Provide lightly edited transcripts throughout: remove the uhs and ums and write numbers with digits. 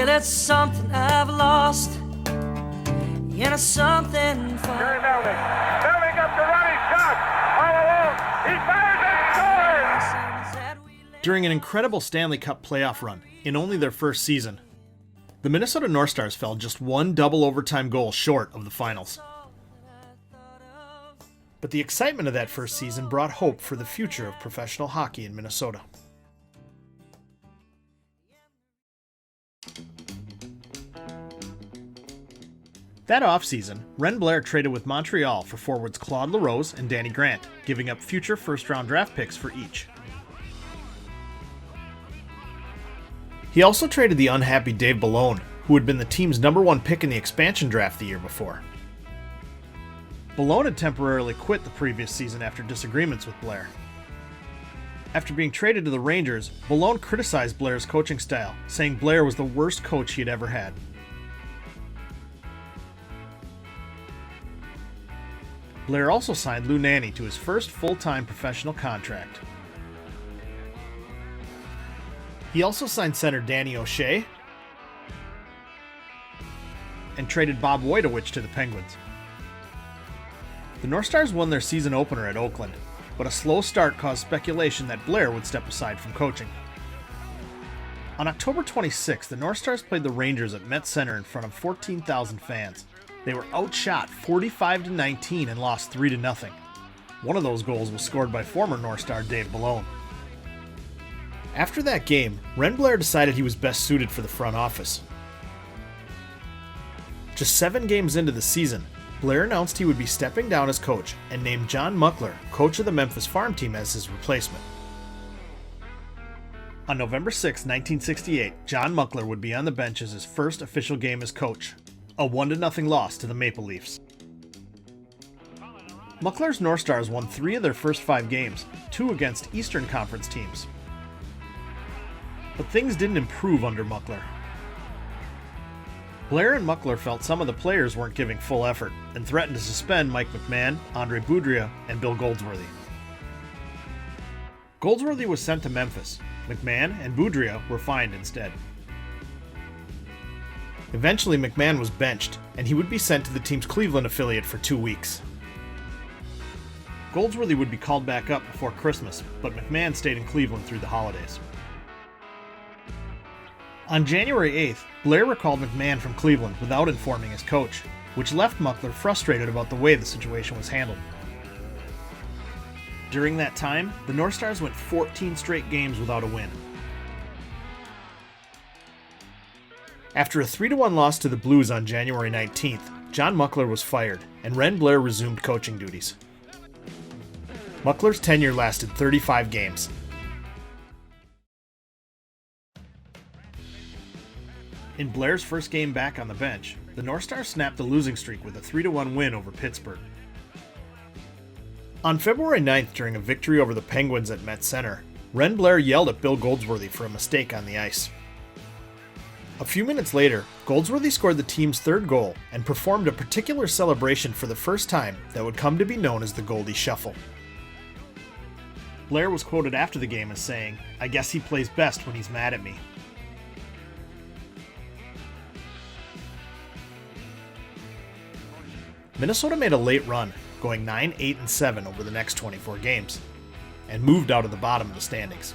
Well, it's something I've lost, and it's something fun. Building up to running shot, all alone. He fires and scores! During an incredible Stanley Cup playoff run in only their first season, the Minnesota North Stars fell just one double overtime goal short of the finals. But the excitement of that first season brought hope for the future of professional hockey in Minnesota. That offseason, Blair traded with Montreal for forwards Claude LaRose and Danny Grant, giving up future first-round draft picks for each. He also traded the unhappy Dave Ballone, who had been the team's #1 pick in the expansion draft the year before. Ballone had temporarily quit the previous season after disagreements with Blair. After being traded to the Rangers, Ballone criticized Blair's coaching style, saying Blair was the worst coach he had ever had. Blair also signed Lou Nanny to his first full-time professional contract. He also signed center Danny O'Shea and traded Bob Wojtowicz to the Penguins. The North Stars won their season opener at Oakland, but a slow start caused speculation that Blair would step aside from coaching. On October 26th, the North Stars played the Rangers at Met Center in front of 14,000 fans. They were outshot 45-19 and lost 3-0. One of those goals was scored by former North Star Dave Ballone. After that game, Blair decided he was best suited for the front office. Just 7 games into the season, Blair announced he would be stepping down as coach and named John Muckler, coach of the Memphis farm team, as his replacement. On November 6, 1968, John Muckler would be on the bench as his first official game as coach, a 1-0 loss to the Maple Leafs. Muckler's North Stars won 3 of their first 5 games, 2 against Eastern Conference teams. But things didn't improve under Muckler. Blair and Muckler felt some of the players weren't giving full effort and threatened to suspend Mike McMahon, Andre Boudria, and Bill Goldsworthy. Goldsworthy was sent to Memphis. McMahon and Boudria were fined instead. Eventually, McMahon was benched, and he would be sent to the team's Cleveland affiliate for 2 weeks. Goldsworthy would be called back up before Christmas, but McMahon stayed in Cleveland through the holidays. On January 8th, Blair recalled McMahon from Cleveland without informing his coach, which left Muckler frustrated about the way the situation was handled. During that time, the North Stars went 14 straight games without a win. After a 3-1 loss to the Blues on January 19th, John Muckler was fired, and Blair resumed coaching duties. Muckler's tenure lasted 35 games. In Blair's first game back on the bench, the North Stars snapped the losing streak with a 3-1 win over Pittsburgh. On February 9th, during a victory over the Penguins at Met Center, Blair yelled at Bill Goldsworthy for a mistake on the ice. A few minutes later, Goldsworthy scored the team's 3rd goal and performed a particular celebration for the first time that would come to be known as the Goldie Shuffle. Blair was quoted after the game as saying, "I guess he plays best when he's mad at me." Minnesota made a late run, going 9-8-7 over the next 24 games, and moved out of the bottom of the standings.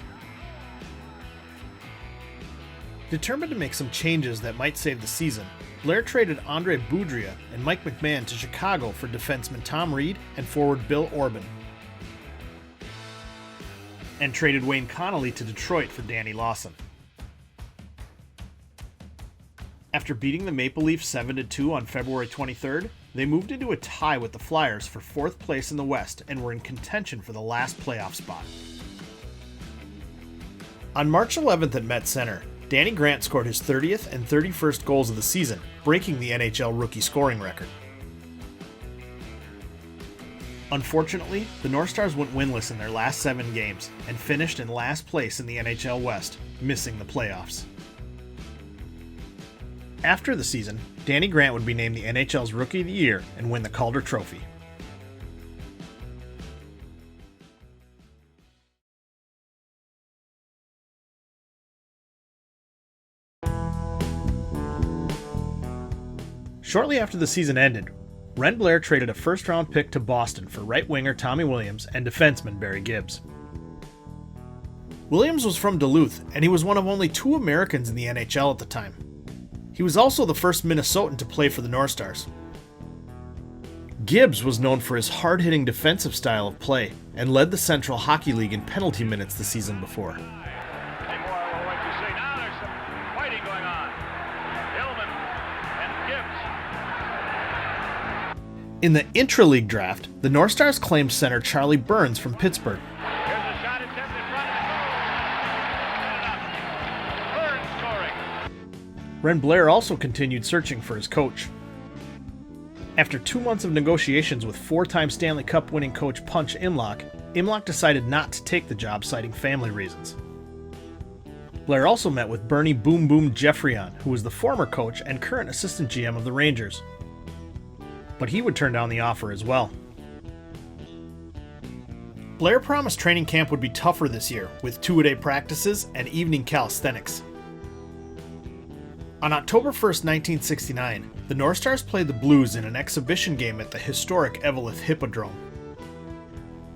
Determined to make some changes that might save the season, Blair traded Andre Boudria and Mike McMahon to Chicago for defenseman Tom Reed and forward Bill Orban, and traded Wayne Connolly to Detroit for Danny Lawson. After beating the Maple Leafs 7-2 on February 23rd, they moved into a tie with the Flyers for 4th place in the West and were in contention for the last playoff spot. On March 11th at Met Center, Danny Grant scored his 30th and 31st goals of the season, breaking the NHL rookie scoring record. Unfortunately, the North Stars went winless in their last 7 games and finished in last place in the NHL West, missing the playoffs. After the season, Danny Grant would be named the NHL's Rookie of the Year and win the Calder Trophy. Shortly after the season ended, Ren Blair traded a first-round pick to Boston for right winger Tommy Williams and defenseman Barry Gibbs. Williams was from Duluth, and he was one of only 2 Americans in the NHL at the time. He was also the first Minnesotan to play for the North Stars. Gibbs was known for his hard-hitting defensive style of play and led the Central Hockey League in penalty minutes the season before. In the intra-league draft, the North Stars claimed center Charlie Burns from Pittsburgh. Ren Blair also continued searching for his coach. After 2 months of negotiations with 4-time Stanley Cup winning coach Punch Imlach decided not to take the job, citing family reasons. Blair also met with Bernie Boom Boom Jeffrion, who was the former coach and current assistant GM of the Rangers. But he would turn down the offer as well. Blair promised training camp would be tougher this year, with 2-a-day practices and evening calisthenics. On October 1st, 1969, the North Stars played the Blues in an exhibition game at the historic Eveleth Hippodrome.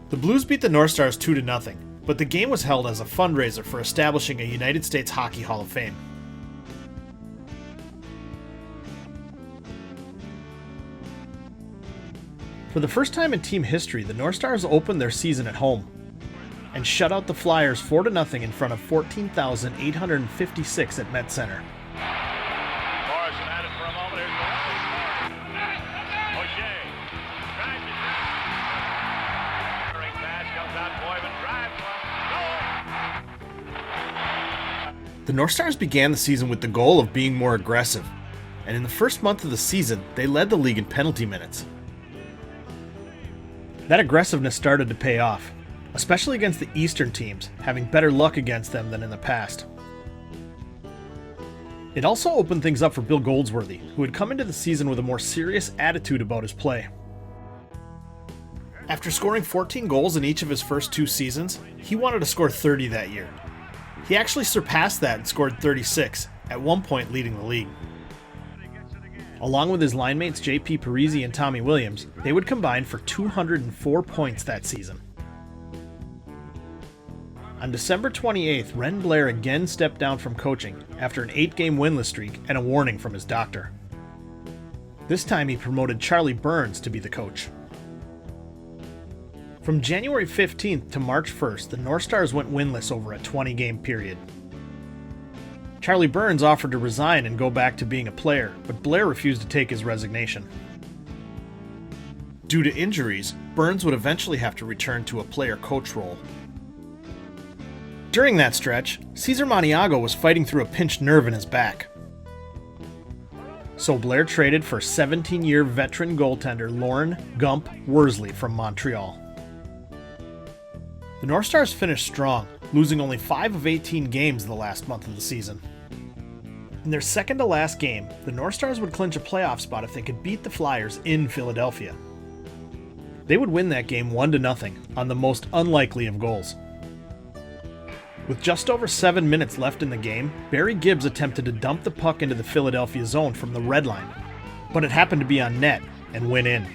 The Blues beat the North Stars 2-0, but the game was held as a fundraiser for establishing a United States Hockey Hall of Fame. For the first time in team history, the North Stars opened their season at home and shut out the Flyers 4-0 in front of 14,856 at Met Center. The North Stars began the season with the goal of being more aggressive, and in the first month of the season, they led the league in penalty minutes. That aggressiveness started to pay off, especially against the Eastern teams, having better luck against them than in the past. It also opened things up for Bill Goldsworthy, who had come into the season with a more serious attitude about his play. After scoring 14 goals in each of his first 2 seasons, he wanted to score 30 that year. He actually surpassed that and scored 36, at one point leading the league. Along with his line mates J.P. Parisi and Tommy Williams, they would combine for 204 points that season. On December 28th, Ren Blair again stepped down from coaching after an 8-game winless streak and a warning from his doctor. This time he promoted Charlie Burns to be the coach. From January 15th to March 1st, the North Stars went winless over a 20-game period. Charlie Burns offered to resign and go back to being a player, but Blair refused to take his resignation. Due to injuries, Burns would eventually have to return to a player-coach role. During that stretch, Cesar Maniago was fighting through a pinched nerve in his back. So Blair traded for 17-year veteran goaltender Lauren Gump Worsley from Montreal. The North Stars finished strong, losing only 5 of 18 games the last month of the season. In their second-to-last game, the North Stars would clinch a playoff spot if they could beat the Flyers in Philadelphia. They would win that game 1-0 on the most unlikely of goals. With just over 7 minutes left in the game, Barry Gibbs attempted to dump the puck into the Philadelphia zone from the red line, but it happened to be on net and went in.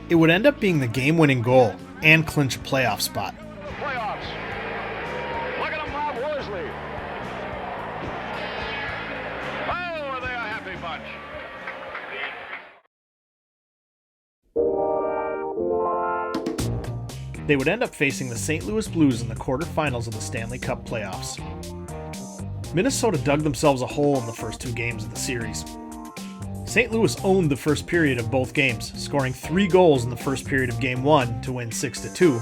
It would end up being the game-winning goal and clinch a playoff spot. Playoffs. Look at him, Bob Worsley. Oh, are they a happy bunch? They would end up facing the St. Louis Blues in the quarterfinals of the Stanley Cup playoffs. Minnesota dug themselves a hole in the first 2 games of the series. St. Louis owned the first period of both games, scoring 3 goals in the first period of Game 1 to win 6-2.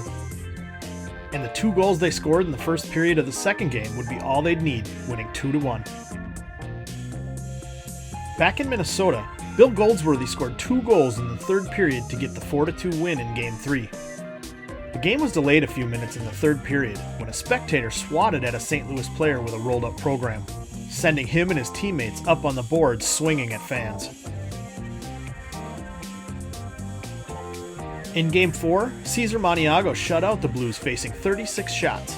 And the 2 goals they scored in the first period of the second game would be all they'd need, winning 2-1. Back in Minnesota, Bill Goldsworthy scored 2 goals in the third period to get the 4-2 win in Game 3. The game was delayed a few minutes in the third period when a spectator swatted at a St. Louis player with a rolled-up program, sending him and his teammates up on the boards swinging at fans. In Game 4, Cesar Maniago shut out the Blues facing 36 shots.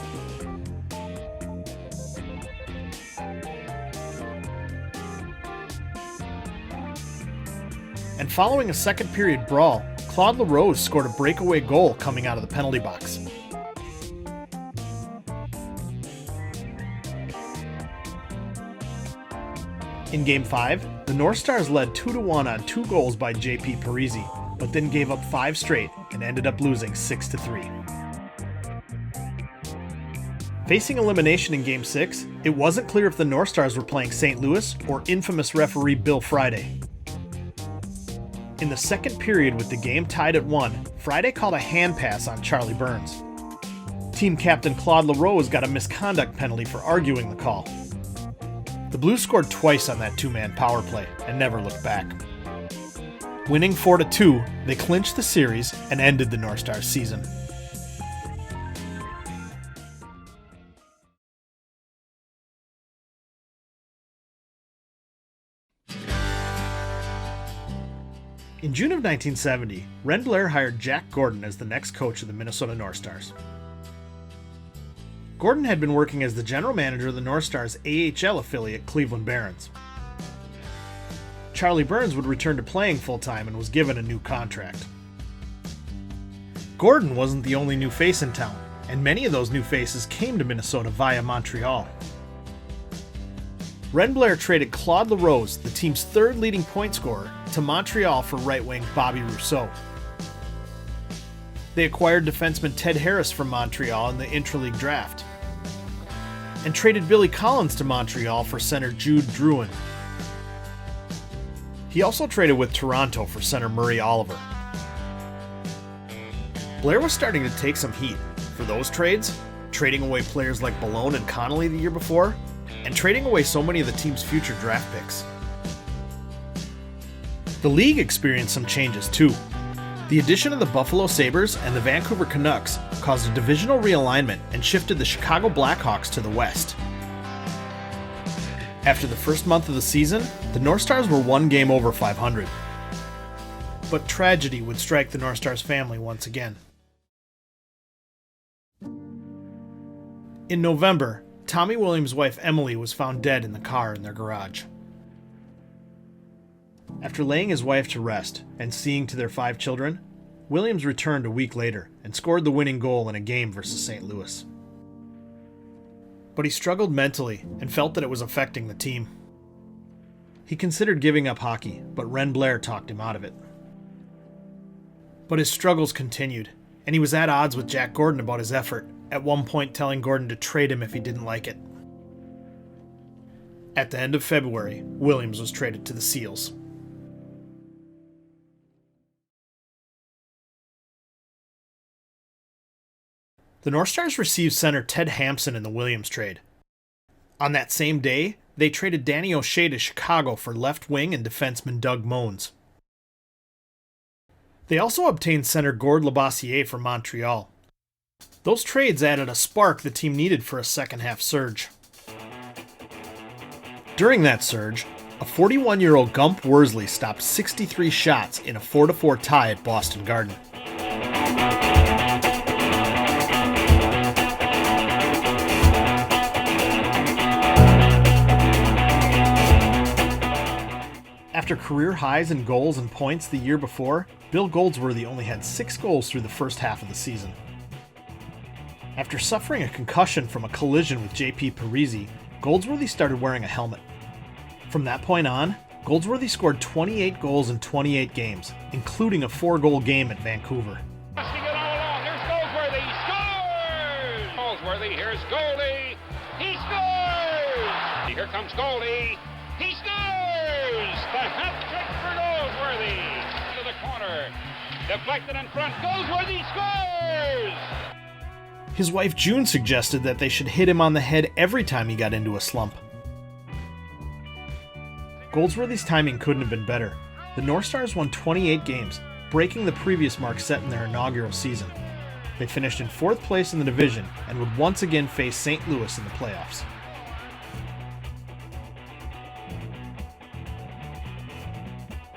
And following a second period brawl, Claude LaRose scored a breakaway goal coming out of the penalty box. In Game 5, the North Stars led 2-1 on 2 goals by JP Parisi, but then gave up 5 straight and ended up losing 6-3. Facing elimination in Game 6, it wasn't clear if the North Stars were playing St. Louis or infamous referee Bill Friday. In the second period with the game tied at 1, Friday called a hand pass on Charlie Burns. Team captain Claude LaRose got a misconduct penalty for arguing the call. The Blues scored twice on that 2-man power play and never looked back. Winning 4-2, they clinched the series and ended the North Stars season. In June of 1970, Blair hired Jack Gordon as the next coach of the Minnesota North Stars. Gordon had been working as the general manager of the North Stars' AHL affiliate Cleveland Barons. Charlie Burns would return to playing full-time and was given a new contract. Gordon wasn't the only new face in town, and many of those new faces came to Minnesota via Montreal. Blair traded Claude LaRose, the team's third leading point scorer, to Montreal for right-wing Bobby Rousseau. They acquired defenseman Ted Harris from Montreal in the intra-league draft, and traded Billy Collins to Montreal for center Jude Drouin. He also traded with Toronto for center Murray Oliver. Blair was starting to take some heat for those trades, trading away players like Ballone and Connolly the year before, and trading away so many of the team's future draft picks. The league experienced some changes too. The addition of the Buffalo Sabres and the Vancouver Canucks caused a divisional realignment and shifted the Chicago Blackhawks to the west. After the first month of the season, the North Stars were 1 game over 500. But tragedy would strike the North Stars family once again. In November, Tommy Williams' wife Emily was found dead in the car in their garage. After laying his wife to rest and seeing to their 5 children, Williams returned a week later and scored the winning goal in a game versus St. Louis. But he struggled mentally and felt that it was affecting the team. He considered giving up hockey, but Blair talked him out of it. But his struggles continued, and he was at odds with Jack Gordon about his effort, at one point telling Gordon to trade him if he didn't like it. At the end of February, Williams was traded to the Seals. The North Stars received center Ted Hampson in the Williams trade. On that same day, they traded Danny O'Shea to Chicago for left wing and defenseman Doug Moans. They also obtained center Gord Labossiere from Montreal. Those trades added a spark the team needed for a second-half surge. During that surge, a 41-year-old Gump Worsley stopped 63 shots in a 4-4 tie at Boston Garden. After career highs in goals and points the year before, Bill Goldsworthy only had 6 goals through the first half of the season. After suffering a concussion from a collision with JP Parisi, Goldsworthy started wearing a helmet. From that point on, Goldsworthy scored 28 goals in 28 games, including a 4-goal game at Vancouver. Passing it all along. Here's Goldsworthy. He scores! Goldsworthy, here's Goldie. He scores! Here comes Goldie. He scores! The hat trick for Goldsworthy. To the corner. Deflected in front. Goldsworthy scores! His wife June suggested that they should hit him on the head every time he got into a slump. Goldsworthy's timing couldn't have been better. The North Stars won 28 games, breaking the previous mark set in their inaugural season. They finished in 4th place in the division and would once again face St. Louis in the playoffs.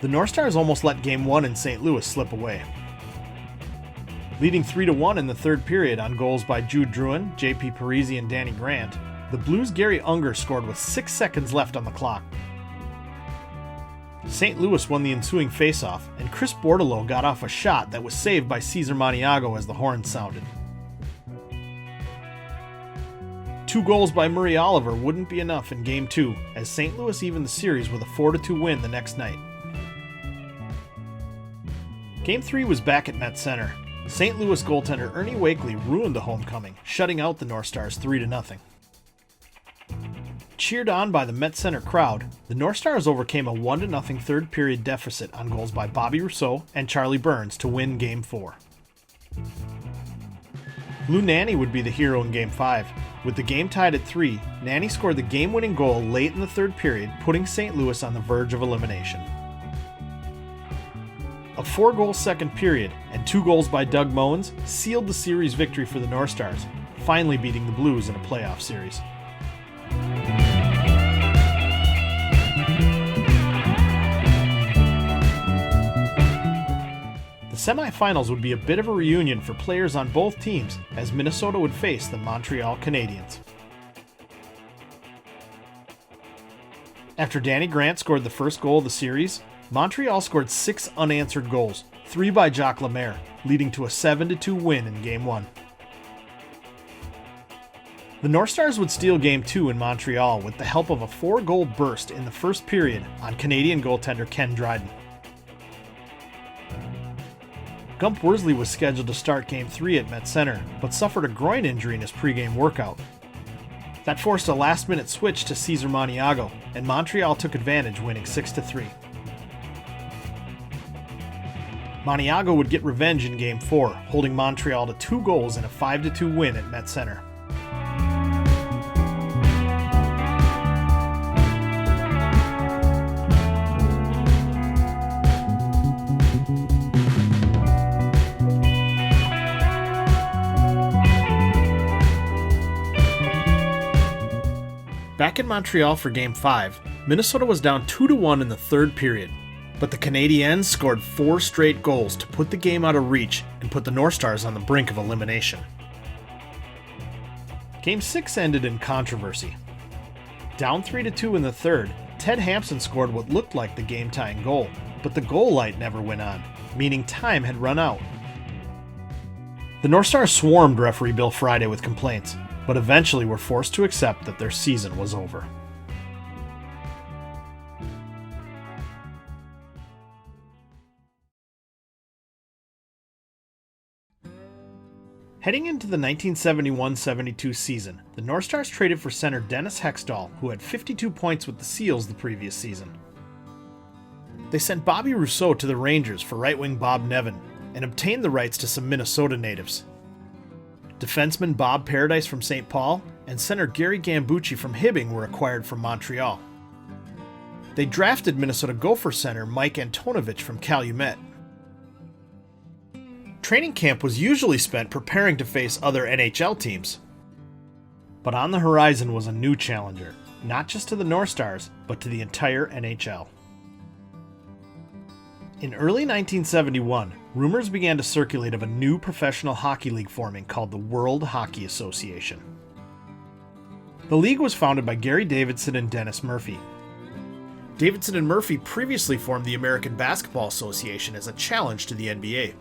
The North Stars almost let Game 1 in St. Louis slip away. Leading 3-1 in the third period on goals by Jude Drouin, JP Parisi, and Danny Grant, the Blues' Gary Unger scored with 6 seconds left on the clock. St. Louis won the ensuing faceoff, and Chris Bordeleau got off a shot that was saved by Cesar Maniago as the horn sounded. 2 goals by Murray Oliver wouldn't be enough in Game 2, as St. Louis evened the series with a 4-2 win the next night. Game 3 was back at Met Center. St. Louis goaltender Ernie Wakely ruined the homecoming, shutting out the North Stars 3-0. Cheered on by the Met Center crowd, the North Stars overcame a 1-0 third period deficit on goals by Bobby Rousseau and Charlie Burns to win Game 4. Lou Nanny would be the hero in Game 5. With the game tied at 3, Nanny scored the game-winning goal late in the third period, putting St. Louis on the verge of elimination. A 4-goal second period and 2 goals by Doug Moens sealed the series victory for the North Stars, finally beating the Blues in a playoff series. The semifinals would be a bit of a reunion for players on both teams, as Minnesota would face the Montreal Canadiens. After Danny Grant scored the first goal of the series, Montreal scored 6 unanswered goals, 3 by Jacques Lemaire, leading to a 7-2 win in Game 1. The North Stars would steal Game 2 in Montreal with the help of a 4-goal burst in the first period on Canadian goaltender Ken Dryden. Gump Worsley was scheduled to start Game 3 at Met Center, but suffered a groin injury in his pregame workout. That forced a last-minute switch to Cesar Maniago, and Montreal took advantage, winning 6-3. Maniago would get revenge in Game 4, holding Montreal to 2 goals in a 5-2 win at Met Center. Back in Montreal for Game 5, Minnesota was down 2-1 in the third period, but the Canadiens scored 4 straight goals to put the game out of reach and put the North Stars on the brink of elimination. Game 6 ended in controversy. Down 3-2 in the third, Ted Hampson scored what looked like the game-tying goal, but the goal light never went on, meaning time had run out. The North Stars swarmed referee Bill Friday with complaints, but eventually were forced to accept that their season was over. Heading into the 1971-72 season, the North Stars traded for center Dennis Hextall, who had 52 points with the Seals the previous season. They sent Bobby Rousseau to the Rangers for right-wing Bob Nevin, and obtained the rights to some Minnesota natives. Defenseman Bob Paradise from St. Paul and center Gary Gambucci from Hibbing were acquired from Montreal. They drafted Minnesota Gopher center Mike Antonovich from Calumet. Training camp was usually spent preparing to face other NHL teams. But on the horizon was a new challenger, not just to the North Stars, but to the entire NHL. In early 1971, rumors began to circulate of a new professional hockey league forming called the World Hockey Association. The league was founded by Gary Davidson and Dennis Murphy. Davidson and Murphy previously formed the American Basketball Association as a challenge to the NBA.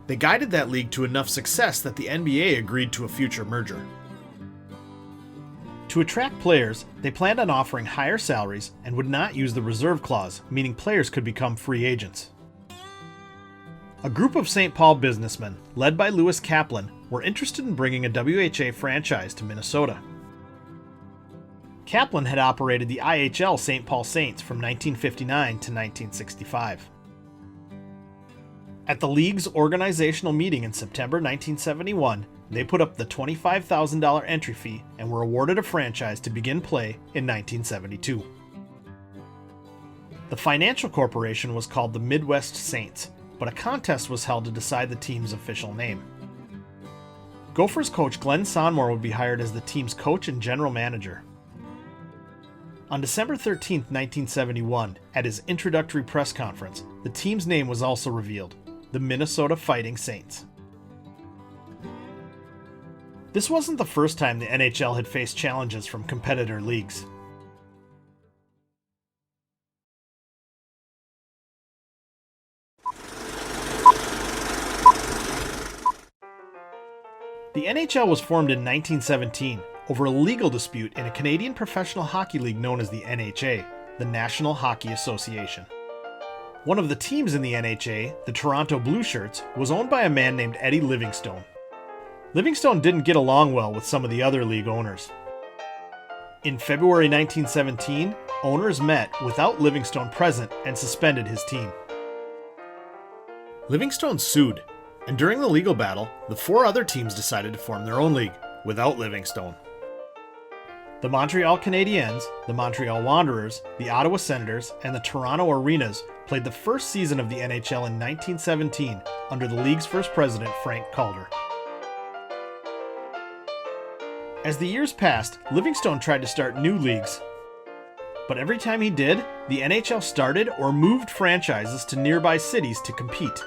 They guided that league to enough success that the NBA agreed to a future merger. To attract players, they planned on offering higher salaries and would not use the reserve clause, meaning players could become free agents. A group of St. Paul businessmen, led by Lewis Kaplan, were interested in bringing a WHA franchise to Minnesota. Kaplan had operated the IHL St. Paul Saints from 1959 to 1965. At the league's organizational meeting in September 1971, they put up the $25,000 entry fee and were awarded a franchise to begin play in 1972. The financial corporation was called the Midwest Saints, but a contest was held to decide the team's official name. Gophers coach Glenn Sonmore would be hired as the team's coach and general manager. On December 13, 1971, at his introductory press conference, the team's name was also revealed, the Minnesota Fighting Saints. This wasn't the first time the NHL had faced challenges from competitor leagues. The NHL was formed in 1917 over a legal dispute in a Canadian professional hockey league known as the NHA, the National Hockey Association. One of the teams in the NHA, the Toronto Blue Shirts, was owned by a man named Eddie Livingstone. Livingstone didn't get along well with some of the other league owners. In February 1917, owners met without Livingstone present and suspended his team. Livingstone sued, and during the legal battle, the 4 other teams decided to form their own league without Livingstone. The Montreal Canadiens, the Montreal Wanderers, the Ottawa Senators, and the Toronto Arenas played the first season of the NHL in 1917 under the league's first president, Frank Calder. As the years passed, Livingstone tried to start new leagues. But every time he did, the NHL started or moved franchises to nearby cities to compete.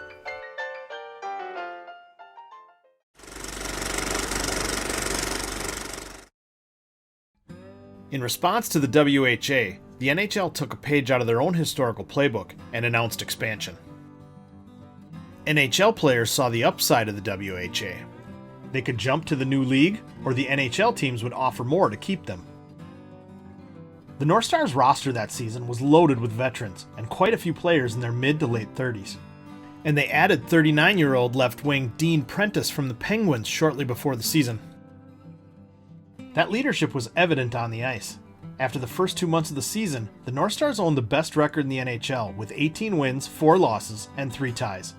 In response to the WHA, the NHL took a page out of their own historical playbook and announced expansion. NHL players saw the upside of the WHA. They could jump to the new league, or the NHL teams would offer more to keep them. The North Stars roster that season was loaded with veterans and quite a few players in their mid to late 30s. And they added 39-year-old left wing Dean Prentice from the Penguins shortly before the season. That leadership was evident on the ice. After the first 2 months of the season, the North Stars owned the best record in the NHL with 18 wins, 4 losses, and 3 ties.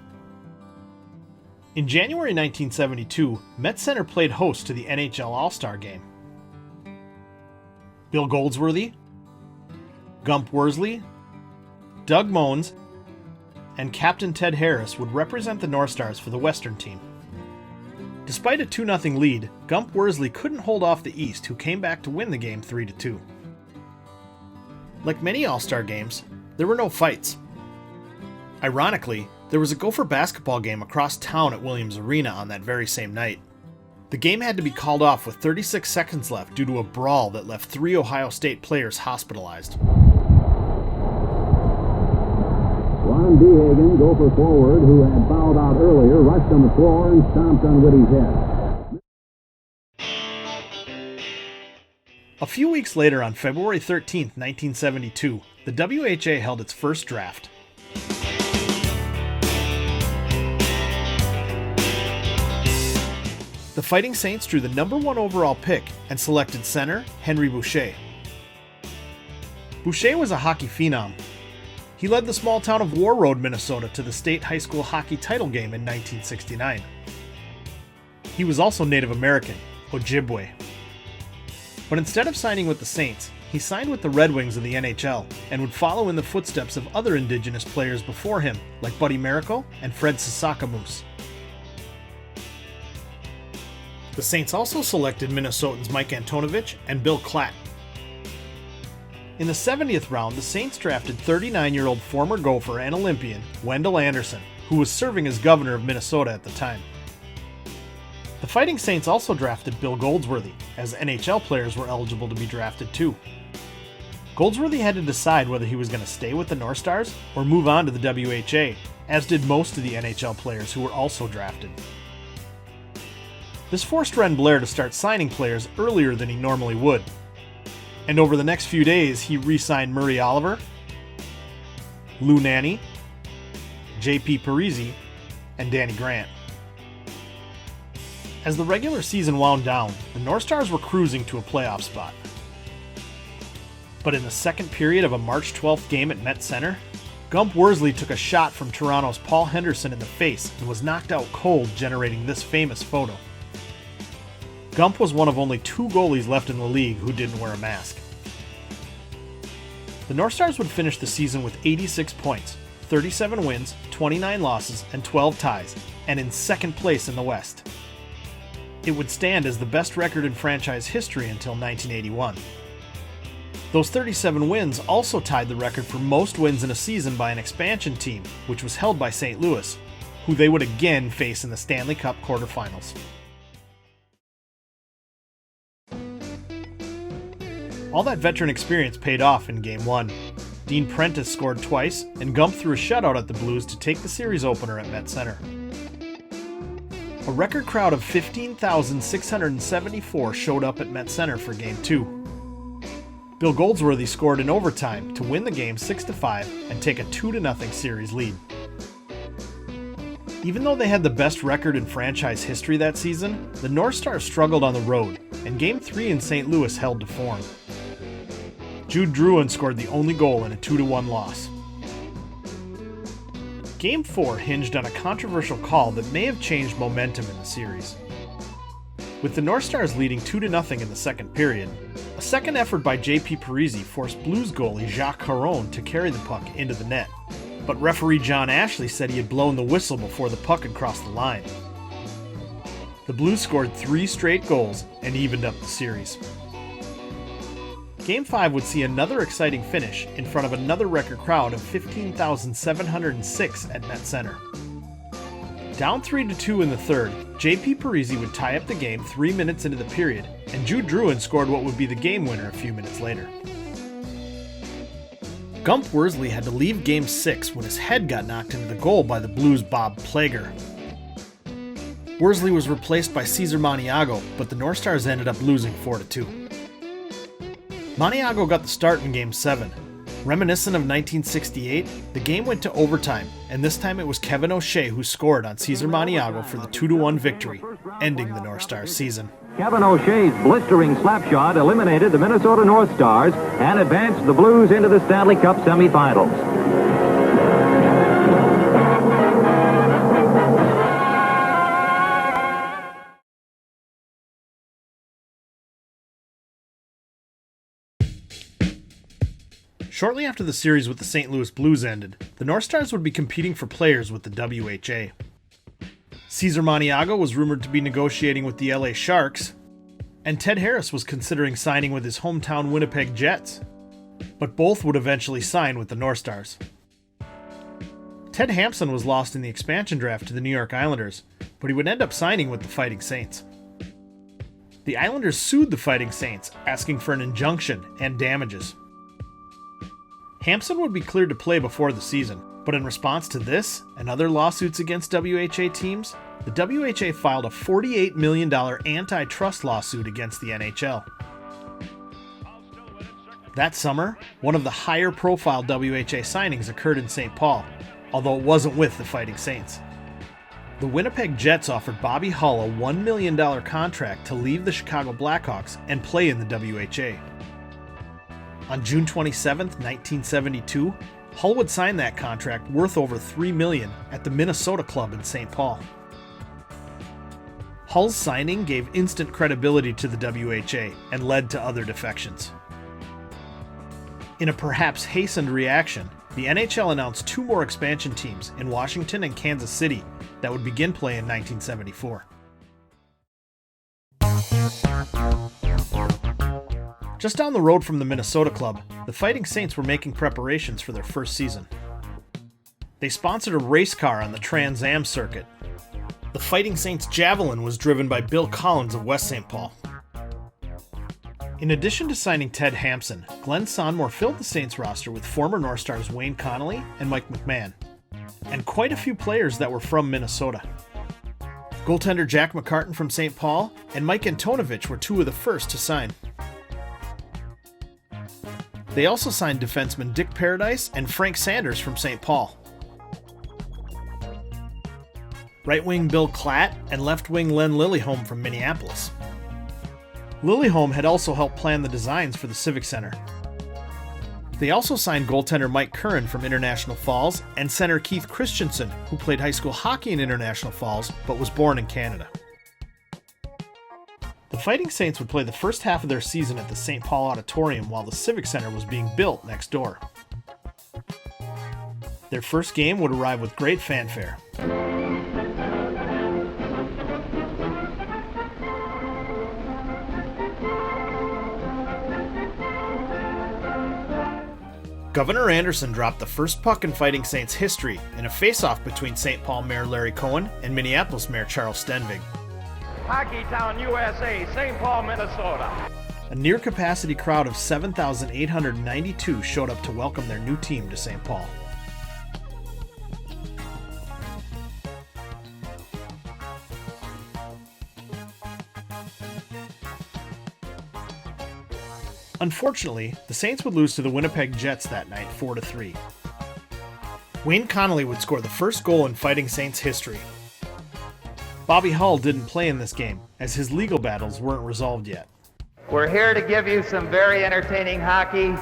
In January 1972, Met Center played host to the NHL All-Star Game. Bill Goldsworthy, Gump Worsley, Doug Moens, and Captain Ted Harris would represent the North Stars for the Western team. Despite a 2-0 lead, Gump Worsley couldn't hold off the East, who came back to win the game 3-2. Like many All-Star games, there were no fights. Ironically, there was a Gopher basketball game across town at Williams Arena on that very same night. The game had to be called off with 36 seconds left due to a brawl that left 3 Ohio State players hospitalized. Ron Dehagen, Gopher forward, who had fouled out earlier, rushed on the floor and stomped on Whitty's head. A few weeks later, on February 13, 1972, the WHA held its first draft. The Fighting Saints drew the number 1 overall pick and selected center Henry Boucha. Boucha was a hockey phenom. He led the small town of Warroad, Minnesota to the state high school hockey title game in 1969. He was also Native American, Ojibwe. But instead of signing with the Saints, he signed with the Red Wings of the NHL and would follow in the footsteps of other Indigenous players before him, like Buddy Miracle and Fred Sasakamoose. The Saints also selected Minnesotans Mike Antonovich and Bill Klatt. In the 70th round, the Saints drafted 39-year-old former Gopher and Olympian Wendell Anderson, who was serving as governor of Minnesota at the time. The Fighting Saints also drafted Bill Goldsworthy, as NHL players were eligible to be drafted too. Goldsworthy had to decide whether he was going to stay with the North Stars or move on to the WHA, as did most of the NHL players who were also drafted. This forced Ren Blair to start signing players earlier than he normally would. And over the next few days, he re-signed Murray Oliver, Lou Nanny, J.P. Parisi, and Danny Grant. As the regular season wound down, the North Stars were cruising to a playoff spot. But in the second period of a March 12th game at Met Center, Gump Worsley took a shot from Toronto's Paul Henderson in the face and was knocked out cold, generating this famous photo. Gump was one of only 2 goalies left in the league who didn't wear a mask. The North Stars would finish the season with 86 points, 37 wins, 29 losses, and 12 ties, and in second place in the West. It would stand as the best record in franchise history until 1981. Those 37 wins also tied the record for most wins in a season by an expansion team, which was held by St. Louis, who they would again face in the Stanley Cup quarterfinals. All that veteran experience paid off in Game 1. Dean Prentice scored twice, and Gump threw a shutout at the Blues to take the series opener at Met Center. A record crowd of 15,674 showed up at Met Center for Game 2. Bill Goldsworthy scored in overtime to win the game 6-5 and take a 2-0 series lead. Even though they had the best record in franchise history that season, the North Stars struggled on the road, and Game 3 in St. Louis held to form. Jude Druin scored the only goal in a 2-1 loss. Game 4 hinged on a controversial call that may have changed momentum in the series. With the North Stars leading 2-0 in the second period, a second effort by J.P. Parisi forced Blues goalie Jacques Caron to carry the puck into the net, but referee John Ashley said he had blown the whistle before the puck had crossed the line. The Blues scored 3 straight goals and evened up the series. Game 5 would see another exciting finish in front of another record crowd of 15,706 at Met Center. Down 3-2 in the third, J.P. Parisi would tie up the game 3 minutes into the period, and Jude Druin scored what would be the game winner a few minutes later. Gump Worsley had to leave Game 6 when his head got knocked into the goal by the Blues' Bob Plager. Worsley was replaced by Cesar Maniago, but the North Stars ended up losing 4-2. Maniago got the start in Game 7. Reminiscent of 1968, the game went to overtime, and this time it was Kevin O'Shea who scored on Cesar Maniago for the 2-1 victory, ending the North Stars season. Kevin O'Shea's blistering slap shot eliminated the Minnesota North Stars and advanced the Blues into the Stanley Cup semifinals. Shortly after the series with the St. Louis Blues ended, the North Stars would be competing for players with the WHA. Cesar Maniago was rumored to be negotiating with the LA Sharks, and Ted Harris was considering signing with his hometown Winnipeg Jets, but both would eventually sign with the North Stars. Ted Hampson was lost in the expansion draft to the New York Islanders, but he would end up signing with the Fighting Saints. The Islanders sued the Fighting Saints, asking for an injunction and damages. Hampson would be cleared to play before the season, but in response to this and other lawsuits against WHA teams, the WHA filed a $48 million antitrust lawsuit against the NHL. That summer, one of the higher-profile WHA signings occurred in St. Paul, although it wasn't with the Fighting Saints. The Winnipeg Jets offered Bobby Hull a $1 million contract to leave the Chicago Blackhawks and play in the WHA. On June 27, 1972, Hull would sign that contract worth over $3 million at the Minnesota Club in St. Paul. Hull's signing gave instant credibility to the WHA and led to other defections. In a perhaps hastened reaction, the NHL announced 2 more expansion teams in Washington and Kansas City that would begin play in 1974. Just down the road from the Minnesota Club, the Fighting Saints were making preparations for their first season. They sponsored a race car on the Trans Am circuit. The Fighting Saints Javelin was driven by Bill Collins of West St. Paul. In addition to signing Ted Hampson, Glenn Sonmore filled the Saints roster with former North Stars Wayne Connolly and Mike McMahon, and quite a few players that were from Minnesota. Goaltender Jack McCartan from St. Paul and Mike Antonovich were 2 of the first to sign. They also signed defensemen Dick Paradise and Frank Sanders from St. Paul. Right wing Bill Klatt and left wing Len Lillyholm from Minneapolis. Lillyholm had also helped plan the designs for the Civic Center. They also signed goaltender Mike Curran from International Falls and center Keith Christensen, who played high school hockey in International Falls but was born in Canada. The Fighting Saints would play the first half of their season at the St. Paul Auditorium while the Civic Center was being built next door. Their first game would arrive with great fanfare. Governor Anderson dropped the first puck in Fighting Saints history in a face-off between St. Paul Mayor Larry Cohen and Minneapolis Mayor Charles Stenvig. Hockey Town, USA, St. Paul, Minnesota. A near-capacity crowd of 7,892 showed up to welcome their new team to St. Paul. Unfortunately, the Saints would lose to the Winnipeg Jets that night 4-3. Wayne Connolly would score the first goal in Fighting Saints history. Bobby Hull didn't play in this game, as his legal battles weren't resolved yet. We're here to give you some very entertaining hockey,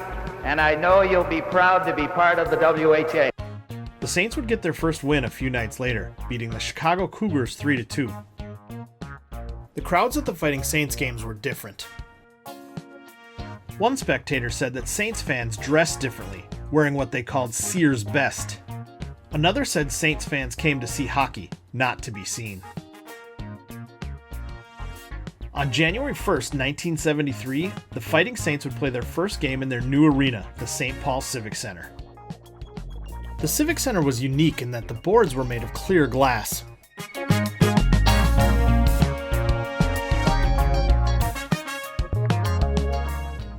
and I know you'll be proud to be part of the WHA. The Saints would get their first win a few nights later, beating the Chicago Cougars 3-2. The crowds at the Fighting Saints games were different. One spectator said that Saints fans dressed differently, wearing what they called Sears best. Another said Saints fans came to see hockey, not to be seen. On January 1st, 1973, the Fighting Saints would play their first game in their new arena, the St. Paul Civic Center. The Civic Center was unique in that the boards were made of clear glass.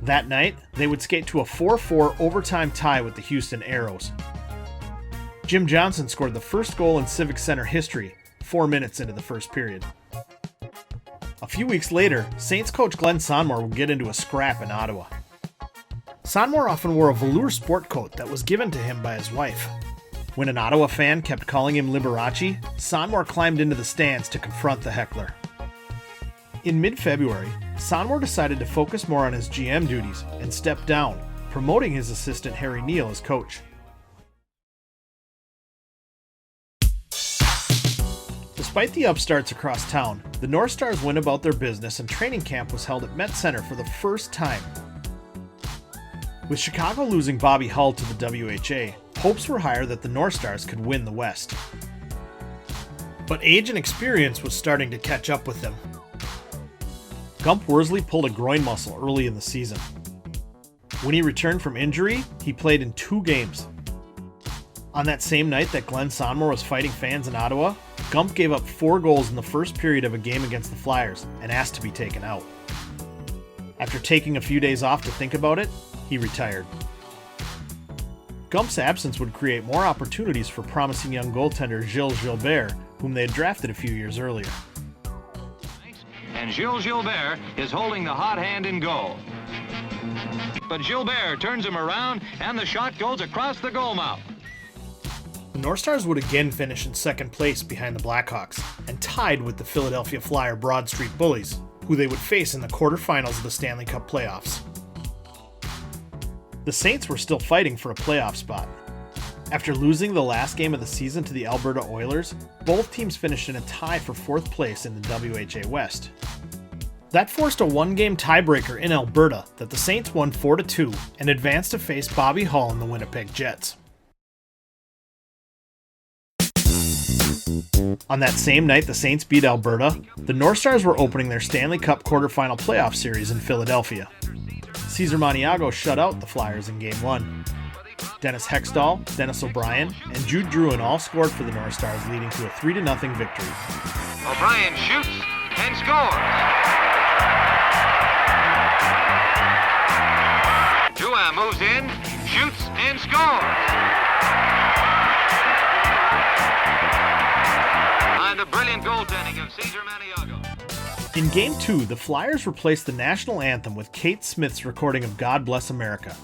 That night, they would skate to a 4-4 overtime tie with the Houston Aeros. Jim Johnson scored the first goal in Civic Center history, 4 minutes into the first period. A few weeks later, Saints coach Glenn Sonmor would get into a scrap in Ottawa. Sonmor often wore a velour sport coat that was given to him by his wife. When an Ottawa fan kept calling him Liberace, Sonmor climbed into the stands to confront the heckler. In mid-February, Sonmor decided to focus more on his GM duties and stepped down, promoting his assistant Harry Neal as coach. Despite the upstarts across town, the North Stars went about their business and training camp was held at Met Center for the first time. With Chicago losing Bobby Hull to the WHA, hopes were higher that the North Stars could win the West. But age and experience was starting to catch up with them. Gump Worsley pulled a groin muscle early in the season. When he returned from injury, he played in 2 games. On that same night that Glenn Sonmor was fighting fans in Ottawa, Gump gave up 4 goals in the first period of a game against the Flyers and asked to be taken out. After taking a few days off to think about it, he retired. Gump's absence would create more opportunities for promising young goaltender Gilles Gilbert, whom they had drafted a few years earlier. And Gilles Gilbert is holding the hot hand in goal. But Gilbert turns him around and the shot goes across the goal mouth. The North Stars would again finish in second place behind the Blackhawks and tied with the Philadelphia Flyer Broad Street Bullies, who they would face in the quarterfinals of the Stanley Cup playoffs. The Saints were still fighting for a playoff spot. After losing the last game of the season to the Alberta Oilers, both teams finished in a tie for 4th place in the WHA West. That forced a 1-game tiebreaker in Alberta that the Saints won 4-2 and advanced to face Bobby Hull and the Winnipeg Jets. On that same night the Saints beat Alberta, the North Stars were opening their Stanley Cup quarterfinal playoff series in Philadelphia. Cesar Maniago shut out the Flyers in Game 1. Dennis Hextall, Dennis O'Brien, and Jude Druin all scored for the North Stars, leading to a 3-0 victory. O'Brien shoots and scores. Juin moves in, shoots and scores. And the brilliant goaltending of Cesar Maniago. In Game 2, the Flyers replaced the national anthem with Kate Smith's recording of God Bless America,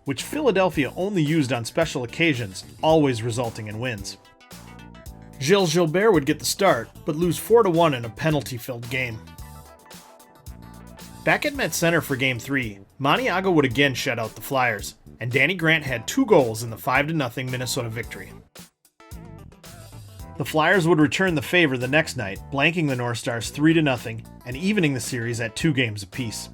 which Philadelphia only used on special occasions, always resulting in wins. Gilles Gilbert would get the start, but lose 4-1 in a penalty-filled game. Back at Met Center for Game 3, Maniago would again shut out the Flyers, and Danny Grant had 2 goals in the 5-0 Minnesota victory. The Flyers would return the favor the next night, blanking the North Stars 3-0 and evening the series at 2 games apiece.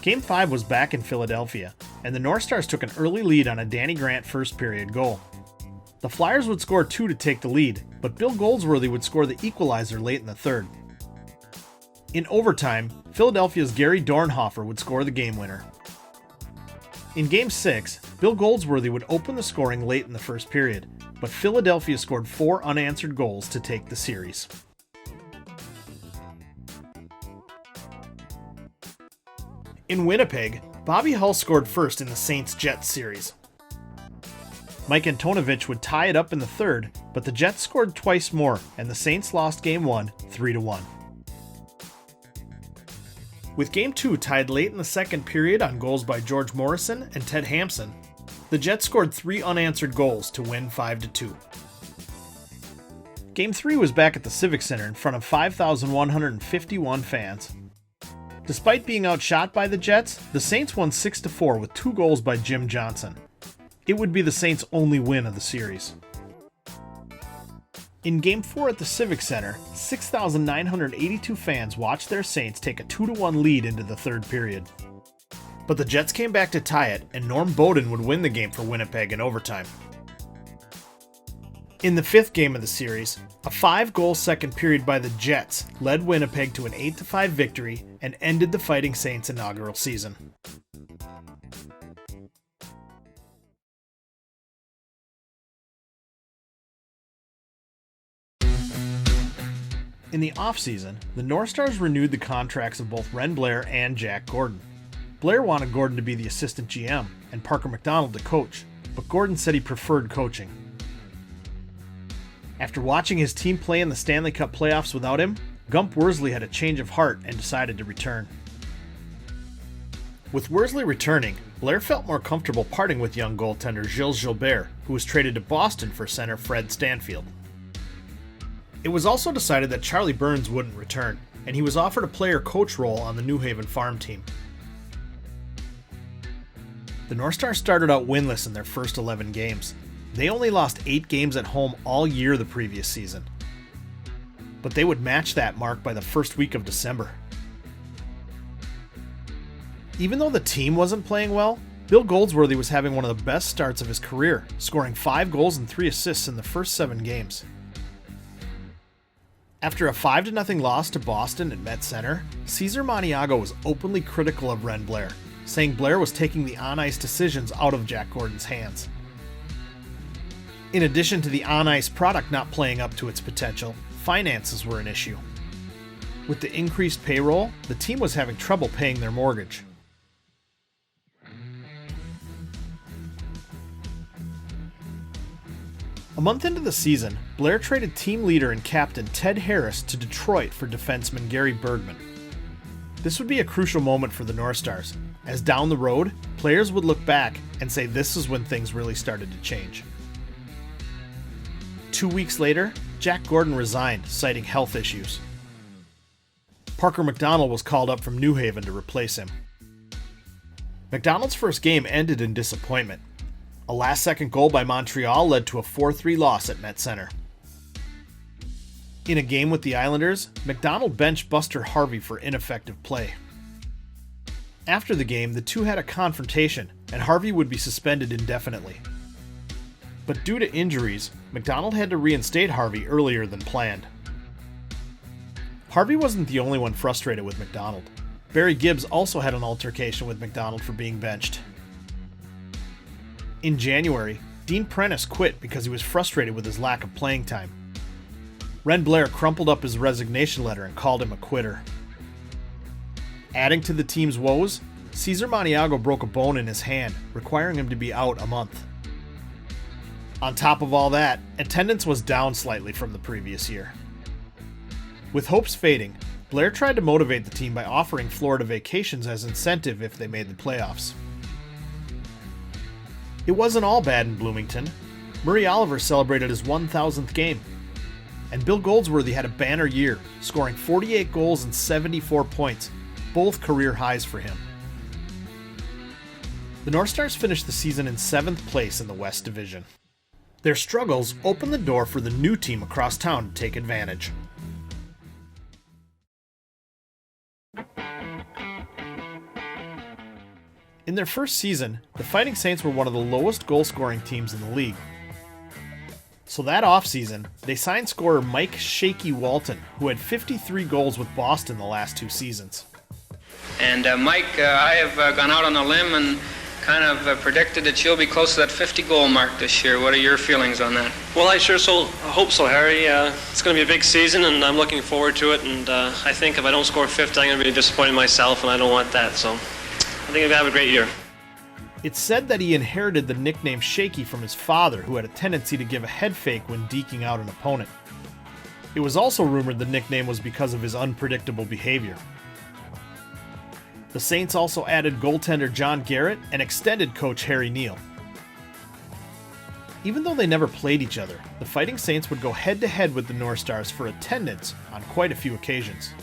Game 5 was back in Philadelphia, and the North Stars took an early lead on a Danny Grant first-period goal. The Flyers would score 2 to take the lead, but Bill Goldsworthy would score the equalizer late in the third. In overtime, Philadelphia's Gary Dornhofer would score the game winner. In Game 6, Bill Goldsworthy would open the scoring late in the first period, but Philadelphia scored 4 unanswered goals to take the series. In Winnipeg, Bobby Hull scored first in the Saints-Jets series. Mike Antonovich would tie it up in the third, but the Jets scored twice more, and the Saints lost Game 1, 3-1. With Game 2 tied late in the second period on goals by George Morrison and Ted Hampson, the Jets scored 3 unanswered goals to win 5-2. Game 3 was back at the Civic Center in front of 5,151 fans. Despite being outshot by the Jets, the Saints won 6-4 with 2 goals by Jim Johnson. It would be the Saints' only win of the series. In Game 4 at the Civic Center, 6,982 fans watched their Saints take a 2-1 lead into the third period. But the Jets came back to tie it, and Norm Bowden would win the game for Winnipeg in overtime. In the 5th game of the series, a 5-goal second period by the Jets led Winnipeg to an 8-5 victory and ended the Fighting Saints' inaugural season. In the offseason, the North Stars renewed the contracts of both Ren Blair and Jack Gordon. Blair wanted Gordon to be the assistant GM and Parker McDonald to coach, but Gordon said he preferred coaching. After watching his team play in the Stanley Cup playoffs without him, Gump Worsley had a change of heart and decided to return. With Worsley returning, Blair felt more comfortable parting with young goaltender Gilles Gilbert, who was traded to Boston for center Fred Stanfield. It was also decided that Charlie Burns wouldn't return, and he was offered a player-coach role on the New Haven farm team. The North Stars started out winless in their first 11 games. They only lost 8 games at home all year the previous season. But they would match that mark by the first week of December. Even though the team wasn't playing well, Bill Goldsworthy was having one of the best starts of his career, scoring 5 goals and 3 assists in the first 7 games. After a 5-0 loss to Boston at Met Center, Cesar Maniago was openly critical of Ren Blair, saying Blair was taking the on-ice decisions out of Jack Gordon's hands. In addition to the on-ice product not playing up to its potential, finances were an issue. With the increased payroll, the team was having trouble paying their mortgage. A month into the season, Blair traded team leader and captain Ted Harris to Detroit for defenseman Gary Bergman. This would be a crucial moment for the North Stars, as down the road, players would look back and say this is when things really started to change. 2 weeks later, Jack Gordon resigned, citing health issues. Parker McDonald was called up from New Haven to replace him. McDonald's first game ended in disappointment. A last-second goal by Montreal led to a 4-3 loss at Met Center. In a game with the Islanders, McDonald benched Buster Harvey for ineffective play. After the game, the two had a confrontation, and Harvey would be suspended indefinitely. But due to injuries, McDonald had to reinstate Harvey earlier than planned. Harvey wasn't the only one frustrated with McDonald. Barry Gibbs also had an altercation with McDonald for being benched. In January, Dean Prentice quit because he was frustrated with his lack of playing time. Ren Blair crumpled up his resignation letter and called him a quitter. Adding to the team's woes, Cesar Maniago broke a bone in his hand, requiring him to be out a month. On top of all that, attendance was down slightly from the previous year. With hopes fading, Blair tried to motivate the team by offering Florida vacations as incentive if they made the playoffs. It wasn't all bad in Bloomington. Murray Oliver celebrated his 1,000th game. And Bill Goldsworthy had a banner year, scoring 48 goals and 74 points, both career highs for him. The North Stars finished the season in 7th place in the West Division. Their struggles opened the door for the new team across town to take advantage. In their first season, the Fighting Saints were one of the lowest goal-scoring teams in the league. So that offseason, they signed scorer Mike "Shaky" Walton, who had 53 goals with Boston the last 2 seasons. And Mike, I have gone out on a limb and kind of predicted that you'll be close to that 50-goal mark this year. What are your feelings on that? Well, I sure hope so, Harry. It's going to be a big season, and I'm looking forward to it. And I think if I don't score 50, I'm going to be disappointed in myself, and I don't want that. So I think I'm going to have a great year. It's said that he inherited the nickname Shaky from his father, who had a tendency to give a head fake when deking out an opponent. It was also rumored the nickname was because of his unpredictable behavior. The Saints also added goaltender John Garrett and extended coach Harry Neal. Even though they never played each other, the Fighting Saints would go head-to-head with the North Stars for attendance on quite a few occasions.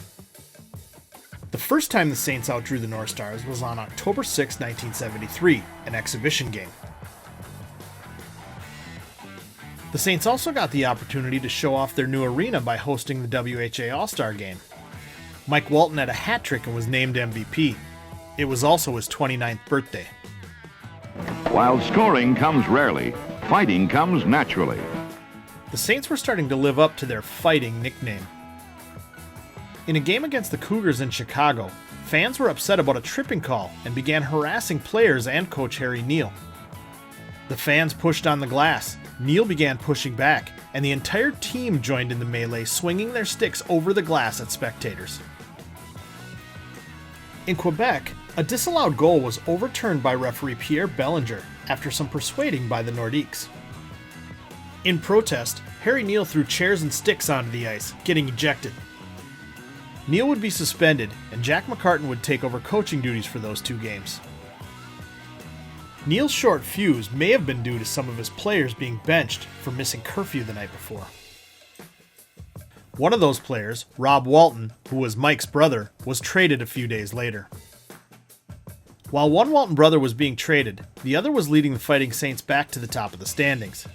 The first time the Saints outdrew the North Stars was on October 6, 1973, an exhibition game. The Saints also got the opportunity to show off their new arena by hosting the WHA All-Star Game. Mike Walton had a hat trick and was named MVP. It was also his 29th birthday. While scoring comes rarely, fighting comes naturally. The Saints were starting to live up to their fighting nickname. In a game against the Cougars in Chicago, fans were upset about a tripping call and began harassing players and coach Harry Neal. The fans pushed on the glass, Neal began pushing back, and the entire team joined in the melee, swinging their sticks over the glass at spectators. In Quebec, a disallowed goal was overturned by referee Pierre Bellinger after some persuading by the Nordiques. In protest, Harry Neal threw chairs and sticks onto the ice, getting ejected. Neal would be suspended, and Jack McCartan would take over coaching duties for those 2 games. Neal's short fuse may have been due to some of his players being benched for missing curfew the night before. One of those players, Rob Walton, who was Mike's brother, was traded a few days later. While one Walton brother was being traded, the other was leading the Fighting Saints back to the top of the standings.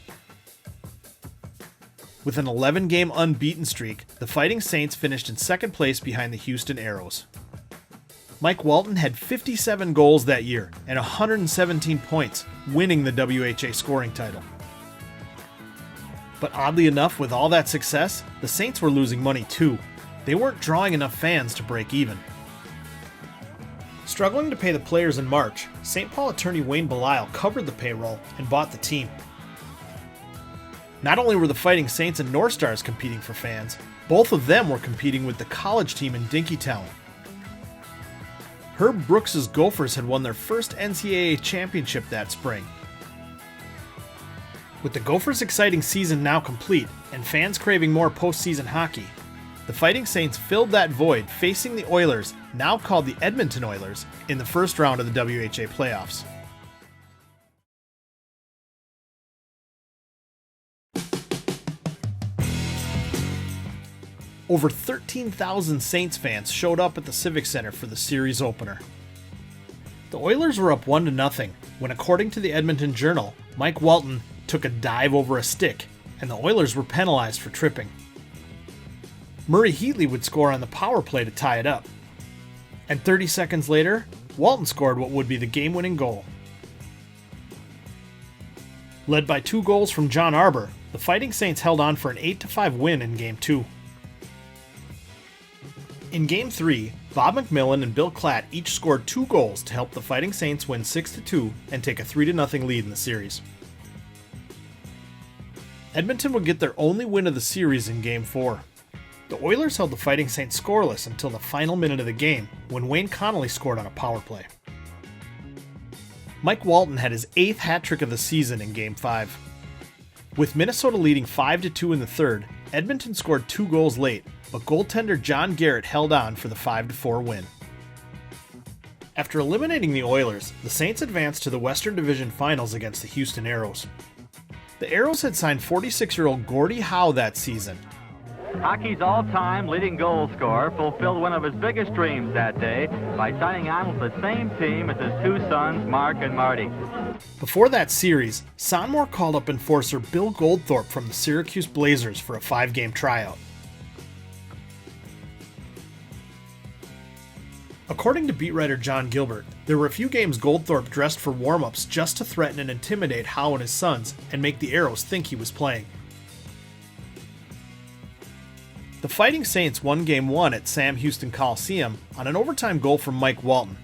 With an 11-game unbeaten streak, the Fighting Saints finished in second place behind the Houston Aeros. Mike Walton had 57 goals that year and 117 points, winning the WHA scoring title. But oddly enough, with all that success, the Saints were losing money too. They weren't drawing enough fans to break even. Struggling to pay the players in March, St. Paul attorney Wayne Belisle covered the payroll and bought the team. Not only were the Fighting Saints and North Stars competing for fans, both of them were competing with the college team in Dinkytown. Herb Brooks' Gophers had won their first NCAA championship that spring. With the Gophers' exciting season now complete and fans craving more postseason hockey, the Fighting Saints filled that void facing the Oilers, now called the Edmonton Oilers, in the first round of the WHA playoffs. Over 13,000 Saints fans showed up at the Civic Center for the series opener. The Oilers were up 1-0 when, according to the Edmonton Journal, Mike Walton took a dive over a stick, and the Oilers were penalized for tripping. Murray Heatley would score on the power play to tie it up. And 30 seconds later, Walton scored what would be the game-winning goal. Led by 2 goals from John Arbor, the Fighting Saints held on for an 8-5 win in Game 2. In Game 3, Bob McMillan and Bill Klatt each scored 2 goals to help the Fighting Saints win 6-2 and take a 3-0 lead in the series. Edmonton would get their only win of the series in Game 4. The Oilers held the Fighting Saints scoreless until the final minute of the game, when Wayne Connolly scored on a power play. Mike Walton had his 8th hat trick of the season in Game 5. With Minnesota leading 5-2 in the third, Edmonton scored 2 goals late, but goaltender John Garrett held on for the 5-4 win. After eliminating the Oilers, the Saints advanced to the Western Division Finals against the Houston Aeros. The Aeros had signed 46-year-old Gordie Howe that season. Hockey's all-time leading goal scorer fulfilled one of his biggest dreams that day by signing on with the same team as his 2 sons, Mark and Marty. Before that series, Sonmore called up enforcer Bill Goldthorpe from the Syracuse Blazers for a 5-game tryout. According to beat writer John Gilbert, there were a few games Goldthorpe dressed for warm-ups just to threaten and intimidate Howe and his sons and make the Aeros think he was playing. The Fighting Saints won Game 1 at Sam Houston Coliseum on an overtime goal from Mike Walton.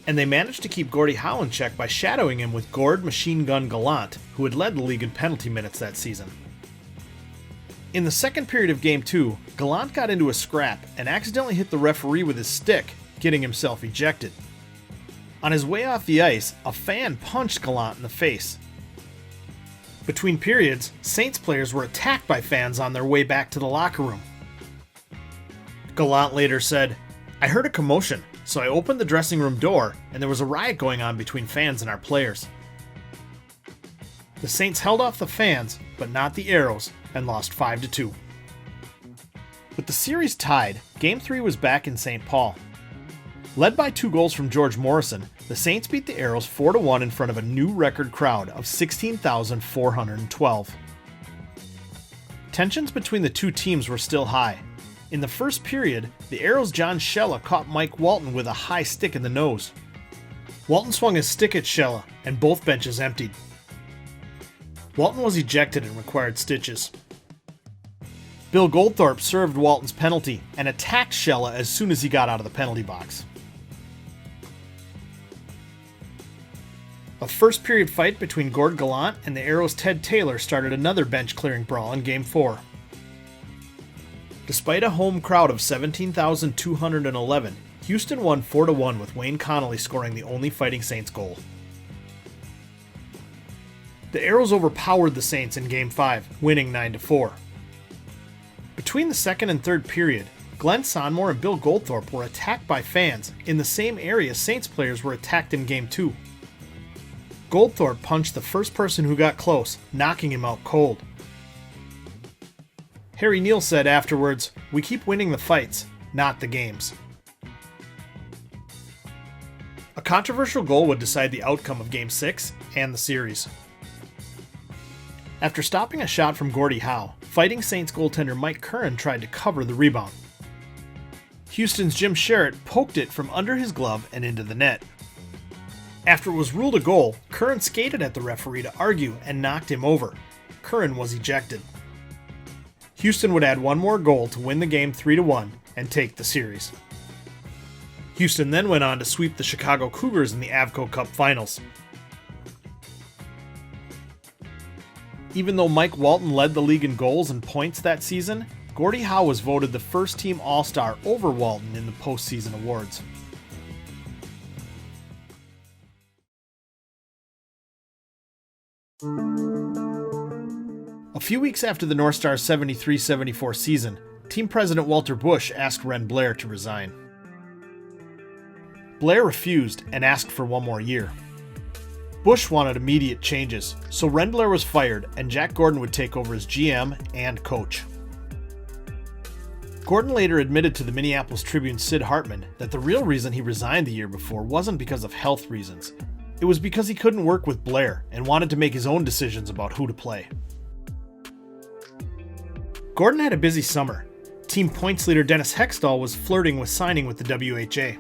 And they managed to keep Gordie Howe in check by shadowing him with Gord Machine Gun Gallant, who had led the league in penalty minutes that season. In the second period of Game 2, Gallant got into a scrap and accidentally hit the referee with his stick, getting himself ejected. On his way off the ice, a fan punched Gallant in the face. Between periods, Saints players were attacked by fans on their way back to the locker room. Gallant later said, "I heard a commotion. so I opened the dressing room door and there was a riot going on between fans and our players. The Saints held off the fans, but not the Arrows, and lost 5-2. With the series tied, Game 3 was back in St. Paul. Led by 2 goals from George Morrison, the Saints beat the Arrows 4-1 in front of a new record crowd of 16,412. Tensions between the two teams were still high. In the first period, the Arrows' John Schella caught Mike Walton with a high stick in the nose. Walton swung his stick at Schella, and both benches emptied. Walton was ejected and required stitches. Bill Goldthorpe served Walton's penalty and attacked Schella as soon as he got out of the penalty box. A first-period fight between Gord Gallant and the Arrows' Ted Taylor started another bench-clearing brawl in Game 4. Despite a home crowd of 17,211, Houston won 4-1 with Wayne Connolly scoring the only Fighting Saints goal. The Arrows overpowered the Saints in Game 5, winning 9-4. Between the second and third period, Glenn Sonmore and Bill Goldthorpe were attacked by fans in the same area Saints players were attacked in Game 2. Goldthorpe punched the first person who got close, knocking him out cold. Harry Neal said afterwards, "We keep winning the fights, not the games." A controversial goal would decide the outcome of Game 6 and the series. After stopping a shot from Gordie Howe, Fighting Saints goaltender Mike Curran tried to cover the rebound. Houston's Jim Sherritt poked it from under his glove and into the net. After it was ruled a goal, Curran skated at the referee to argue and knocked him over. Curran was ejected. Houston would add one more goal to win the game 3-1 and take the series. Houston then went on to sweep the Chicago Cougars in the Avco Cup Finals. Even though Mike Walton led the league in goals and points that season, Gordie Howe was voted the first-team All-Star over Walton in the postseason awards. A few weeks after the North Stars' 73-74 season, team president Walter Bush asked Ren Blair to resign. Blair refused and asked for one more year. Bush wanted immediate changes, so Ren Blair was fired and Jack Gordon would take over as GM and coach. Gordon later admitted to the Minneapolis Tribune's Sid Hartman that the real reason he resigned the year before wasn't because of health reasons. It was because he couldn't work with Blair and wanted to make his own decisions about who to play. Gordon had a busy summer. Team points leader Dennis Hextall was flirting with signing with the WHA.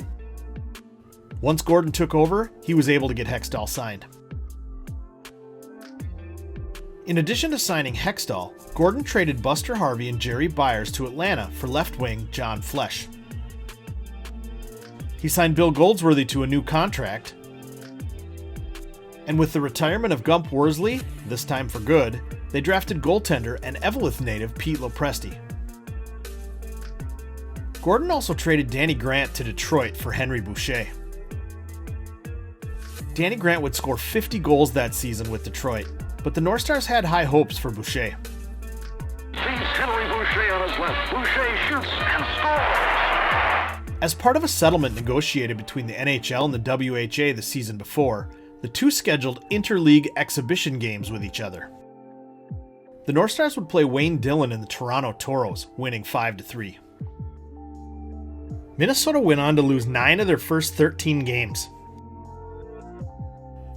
Once Gordon took over, he was able to get Hextall signed. In addition to signing Hextall, Gordon traded Buster Harvey and Jerry Byers to Atlanta for left wing John Flesch. He signed Bill Goldsworthy to a new contract. And with the retirement of Gump Worsley, this time for good, they drafted goaltender and Eveleth native Pete Lopresti. Gordon also traded Danny Grant to Detroit for Henry Boucha. Danny Grant would score 50 goals that season with Detroit, but the North Stars had high hopes for Boucha. Sees Henry Boucha on his left. Boucha shoots and scores! As part of a settlement negotiated between the NHL and the WHA the season before, the two scheduled interleague exhibition games with each other. The North Stars would play Wayne Dillon and the Toronto Toros, winning 5-3. Minnesota went on to lose 9 of their first 13 games.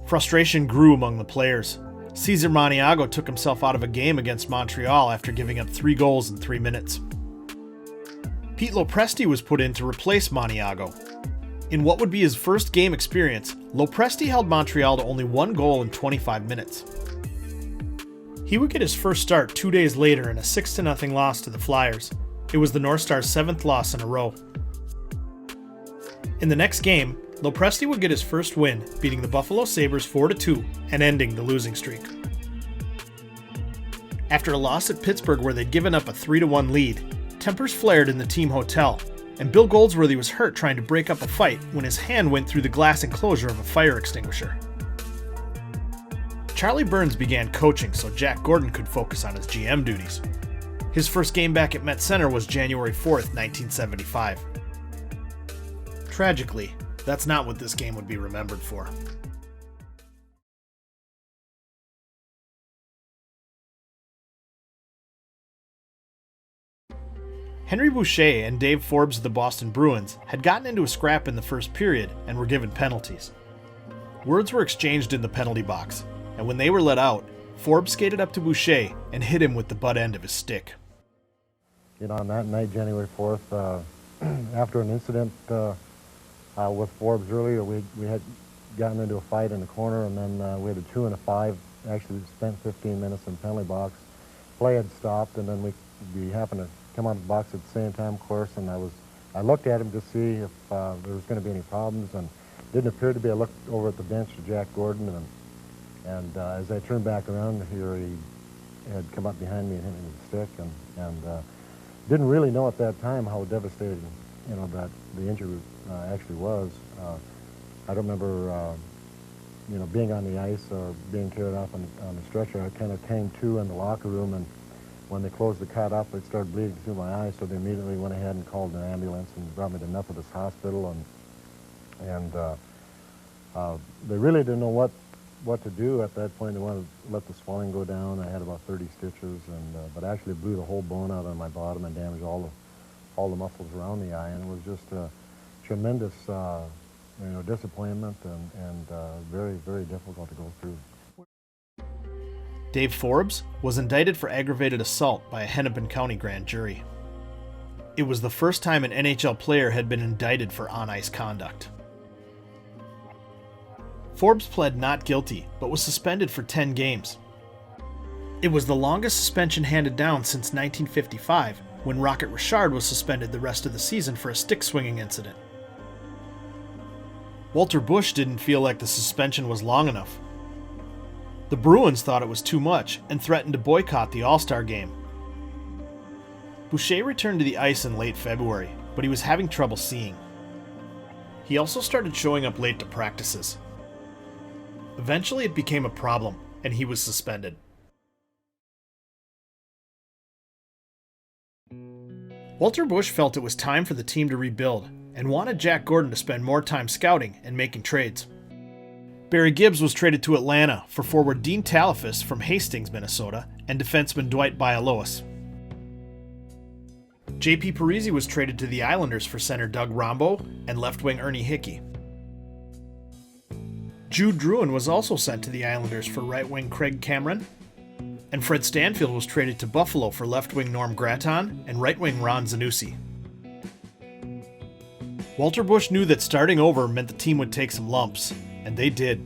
Frustration grew among the players. Cesar Maniago took himself out of a game against Montreal after giving up 3 goals in 3 minutes. Pete Lopresti was put in to replace Maniago. In what would be his first game experience, Lopresti held Montreal to only 1 goal in 25 minutes. He would get his first start 2 days later in a 6-0 loss to the Flyers. It was the North Stars' 7th loss in a row. In the next game, Lopresti would get his first win, beating the Buffalo Sabres 4-2 and ending the losing streak. After a loss at Pittsburgh where they'd given up a 3-1 lead, tempers flared in the team hotel, and Bill Goldsworthy was hurt trying to break up a fight when his hand went through the glass enclosure of a fire extinguisher. Charlie Burns began coaching so Jack Gordon could focus on his GM duties. His first game back at Met Center was January 4th, 1975. Tragically, that's not what this game would be remembered for. Henry Boucha and Dave Forbes of the Boston Bruins had gotten into a scrap in the first period and were given penalties. Words were exchanged in the penalty box, and when they were let out, Forbes skated up to Boucha and hit him with the butt end of his stick. On that night, January 4th, after an incident with Forbes earlier, we had gotten into a fight in the corner, and then we had a 2 and a 5. Actually, we spent 15 minutes in the penalty box. Play had stopped, and then we happened to come out of the box at the same time, of course, and I looked at him to see if there was going to be any problems, and didn't appear to be. I looked over at the bench to Jack Gordon, and as I turned back around here, he had come up behind me and hit me with a stick, and didn't really know at that time how devastating, that the injury actually was. I don't remember, being on the ice or being carried off on the stretcher. I kind of came to in the locker room, and when they closed the cut up, it started bleeding through my eyes, so they immediately went ahead and called an ambulance and brought me to Methodist Hospital, and they really didn't know what to do at that point. They wanted to let the swelling go down. I had about 30 stitches, but actually blew the whole bone out on my bottom and damaged all the muscles around the eye, and it was just a tremendous disappointment and very, very difficult to go through. Dave Forbes was indicted for aggravated assault by a Hennepin County grand jury. It was the first time an NHL player had been indicted for on-ice conduct. Forbes pled not guilty, but was suspended for 10 games. It was the longest suspension handed down since 1955, when Rocket Richard was suspended the rest of the season for a stick-swinging incident. Walter Bush didn't feel like the suspension was long enough. The Bruins thought it was too much and threatened to boycott the All-Star game. Boucher returned to the ice in late February, but he was having trouble seeing. He also started showing up late to practices. Eventually it became a problem, and he was suspended. Walter Bush felt it was time for the team to rebuild, and wanted Jack Gordon to spend more time scouting and making trades. Barry Gibbs was traded to Atlanta for forward Dean Talafis from Hastings, Minnesota, and defenseman Dwight Bialowas. J.P. Parisi was traded to the Islanders for center Doug Rombo and left wing Ernie Hickey. Jude Druin was also sent to the Islanders for right wing Craig Cameron, and Fred Stanfield was traded to Buffalo for left wing Norm Gratton and right wing Ron Zanussi. Walter Bush knew that starting over meant the team would take some lumps, and they did.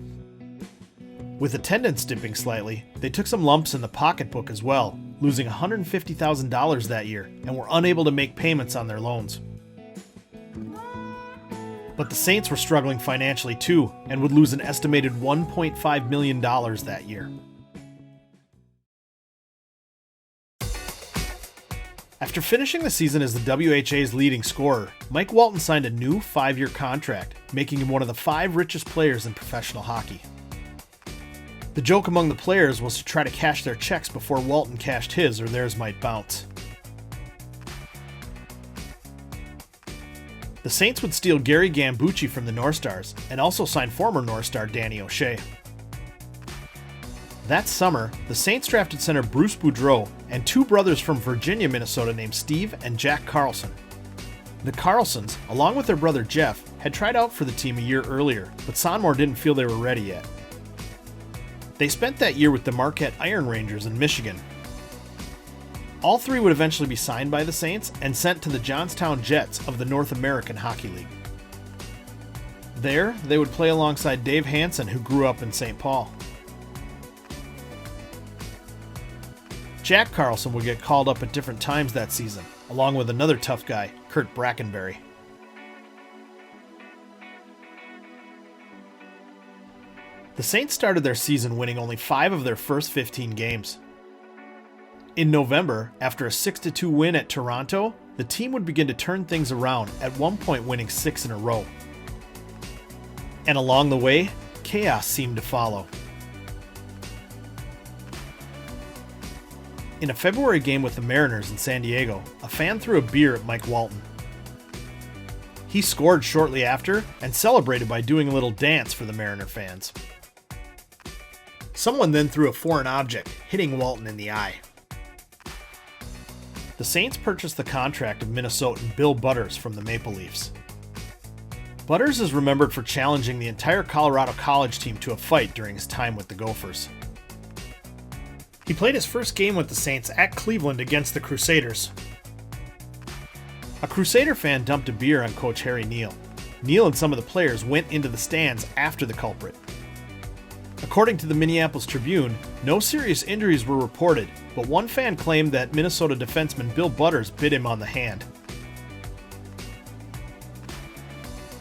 With attendance dipping slightly, they took some lumps in the pocketbook as well, losing $150,000 that year, and were unable to make payments on their loans. But the Saints were struggling financially too, and would lose an estimated $1.5 million that year. After finishing the season as the WHA's leading scorer, Mike Walton signed a new 5-year contract, making him one of the 5 richest players in professional hockey. The joke among the players was to try to cash their checks before Walton cashed his, or theirs might bounce. The Saints would steal Gary Gambucci from the North Stars, and also sign former North Star Danny O'Shea. That summer, the Saints drafted center Bruce Boudreau and 2 brothers from Virginia, Minnesota named Steve and Jack Carlson. The Carlsons, along with their brother Jeff, had tried out for the team a year earlier, but Sonmore didn't feel they were ready yet. They spent that year with the Marquette Iron Rangers in Michigan. All 3 would eventually be signed by the Saints and sent to the Johnstown Jets of the North American Hockey League. There, they would play alongside Dave Hansen, who grew up in St. Paul. Jack Carlson would get called up at different times that season, along with another tough guy, Kurt Brackenberry. The Saints started their season winning only 5 of their first 15 games. In November, after a 6-2 win at Toronto, the team would begin to turn things around, at one point winning 6 in a row. And along the way, chaos seemed to follow. In a February game with the Mariners in San Diego, a fan threw a beer at Mike Walton. He scored shortly after and celebrated by doing a little dance for the Mariner fans. Someone then threw a foreign object, hitting Walton in the eye. The Saints purchased the contract of Minnesotan Bill Butters from the Maple Leafs. Butters is remembered for challenging the entire Colorado College team to a fight during his time with the Gophers. He played his first game with the Saints at Cleveland against the Crusaders. A Crusader fan dumped a beer on Coach Harry Neal. Neal and some of the players went into the stands after the culprit. According to the Minneapolis Tribune, no serious injuries were reported, but one fan claimed that Minnesota defenseman Bill Butters bit him on the hand.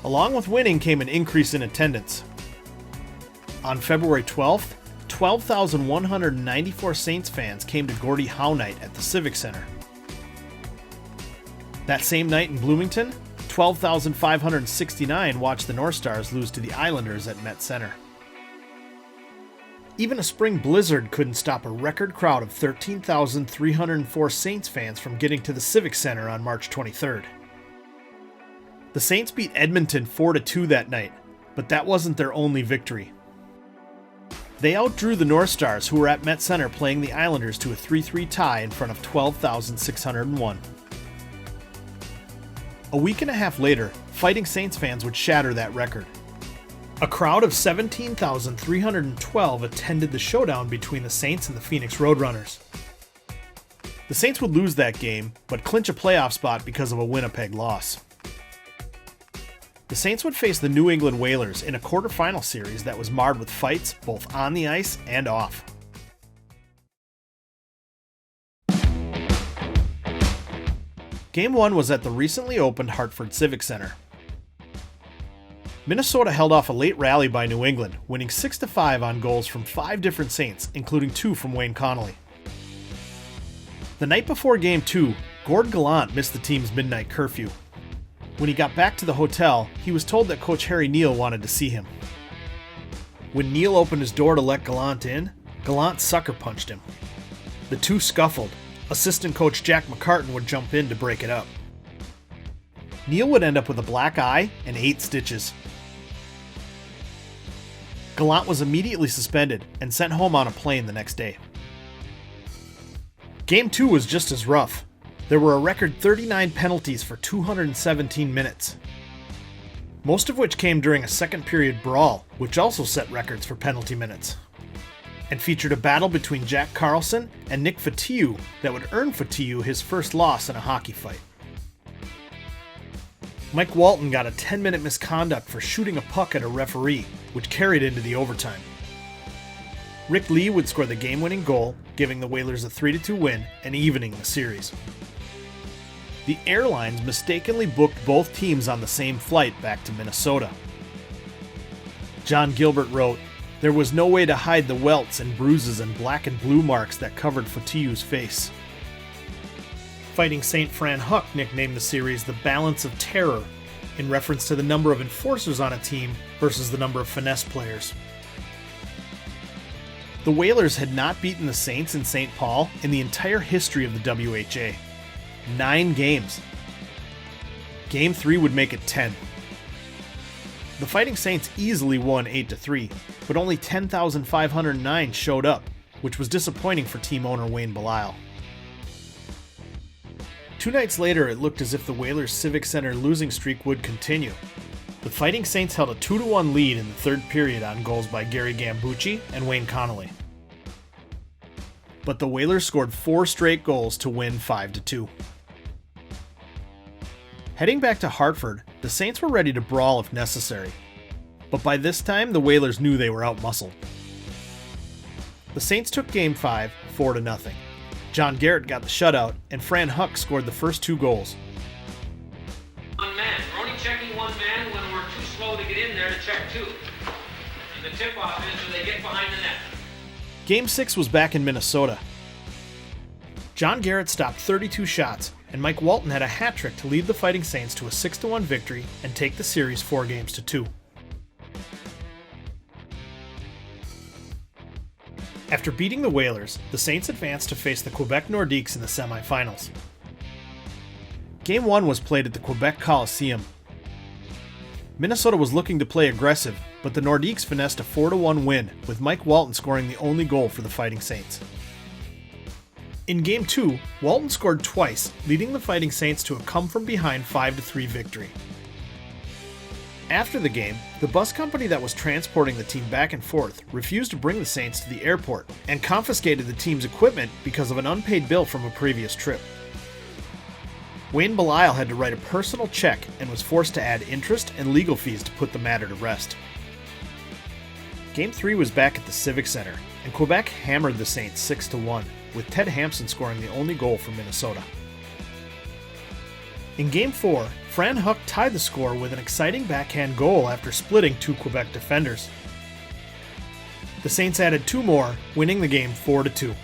Along with winning came an increase in attendance. On February 12th, 12,194 Saints fans came to Gordie Howe night at the Civic Center. That same night in Bloomington, 12,569 watched the North Stars lose to the Islanders at Met Center. Even a spring blizzard couldn't stop a record crowd of 13,304 Saints fans from getting to the Civic Center on March 23rd. The Saints beat Edmonton 4-2 that night, but that wasn't their only victory. They outdrew the North Stars, who were at Met Center playing the Islanders, to a 3-3 tie in front of 12,601. A week and a half later, Fighting Saints fans would shatter that record. A crowd of 17,312 attended the showdown between the Saints and the Phoenix Roadrunners. The Saints would lose that game, but clinch a playoff spot because of a Winnipeg loss. The Saints would face the New England Whalers in a quarterfinal series that was marred with fights both on the ice and off. Game 1 was at the recently opened Hartford Civic Center. Minnesota held off a late rally by New England, winning 6-5 on goals from 5 different Saints, including 2 from Wayne Connolly. The night before Game 2, Gord Gallant missed the team's midnight curfew. When he got back to the hotel, he was told that Coach Harry Neal wanted to see him. When Neal opened his door to let Gallant in, Gallant sucker punched him. The two scuffled. Assistant coach Jack McCartan would jump in to break it up. Neal would end up with a black eye and 8 stitches. Gallant was immediately suspended and sent home on a plane the next day. Game 2 was just as rough. There were a record 39 penalties for 217 minutes. Most of which came during a second period brawl, which also set records for penalty minutes, and featured a battle between Jack Carlson and Nick Fotiu that would earn Fotiu his first loss in a hockey fight. Mike Walton got a 10-minute misconduct for shooting a puck at a referee, which carried into the overtime. Rick Lee would score the game-winning goal, giving the Whalers a 3-2 win and evening the series. The airlines mistakenly booked both teams on the same flight back to Minnesota. John Gilbert wrote, "There was no way to hide the welts and bruises and black and blue marks that covered Fotiu's face." Fighting Saint Fran Huck nicknamed the series the Balance of Terror, in reference to the number of enforcers on a team versus the number of finesse players. The Whalers had not beaten the Saints in St. Paul in the entire history of the WHA. 9 games. Game 3 would make it 10. The Fighting Saints easily won 8-3, but only 10,509 showed up, which was disappointing for team owner Wayne Belisle. 2 nights later, it looked as if the Whalers' Civic Center losing streak would continue. The Fighting Saints held a 2-1 lead in the third period on goals by Gary Gambucci and Wayne Connolly. But the Whalers scored 4 straight goals to win 5-2. Heading back to Hartford, the Saints were ready to brawl if necessary. But by this time, the Whalers knew they were outmuscled. The Saints took Game 5, 4-0. John Garrett got the shutout, and Fran Huck scored the first 2 goals. One man. We're only checking one man when we're too slow to get in there to check 2. And the tip-off is when they get behind the net. Game 6 was back in Minnesota. John Garrett stopped 32 shots, and Mike Walton had a hat trick to lead the Fighting Saints to a 6-1 victory and take the series 4-2. After beating the Whalers, the Saints advanced to face the Quebec Nordiques in the semifinals. Game 1 was played at the Quebec Coliseum. Minnesota was looking to play aggressive, but the Nordiques finessed a 4-1 win, with Mike Walton scoring the only goal for the Fighting Saints. In Game 2, Walton scored twice, leading the Fighting Saints to a come-from-behind 5-3 victory. After the game, the bus company that was transporting the team back and forth refused to bring the Saints to the airport and confiscated the team's equipment because of an unpaid bill from a previous trip. Wayne Belisle had to write a personal check and was forced to add interest and legal fees to put the matter to rest. Game 3 was back at the Civic Center, and Quebec hammered the Saints 6-1, with Ted Hampson scoring the only goal for Minnesota. In Game 4, Fran Huck tied the score with an exciting backhand goal after splitting two Quebec defenders. The Saints added two more, winning the game 4-2.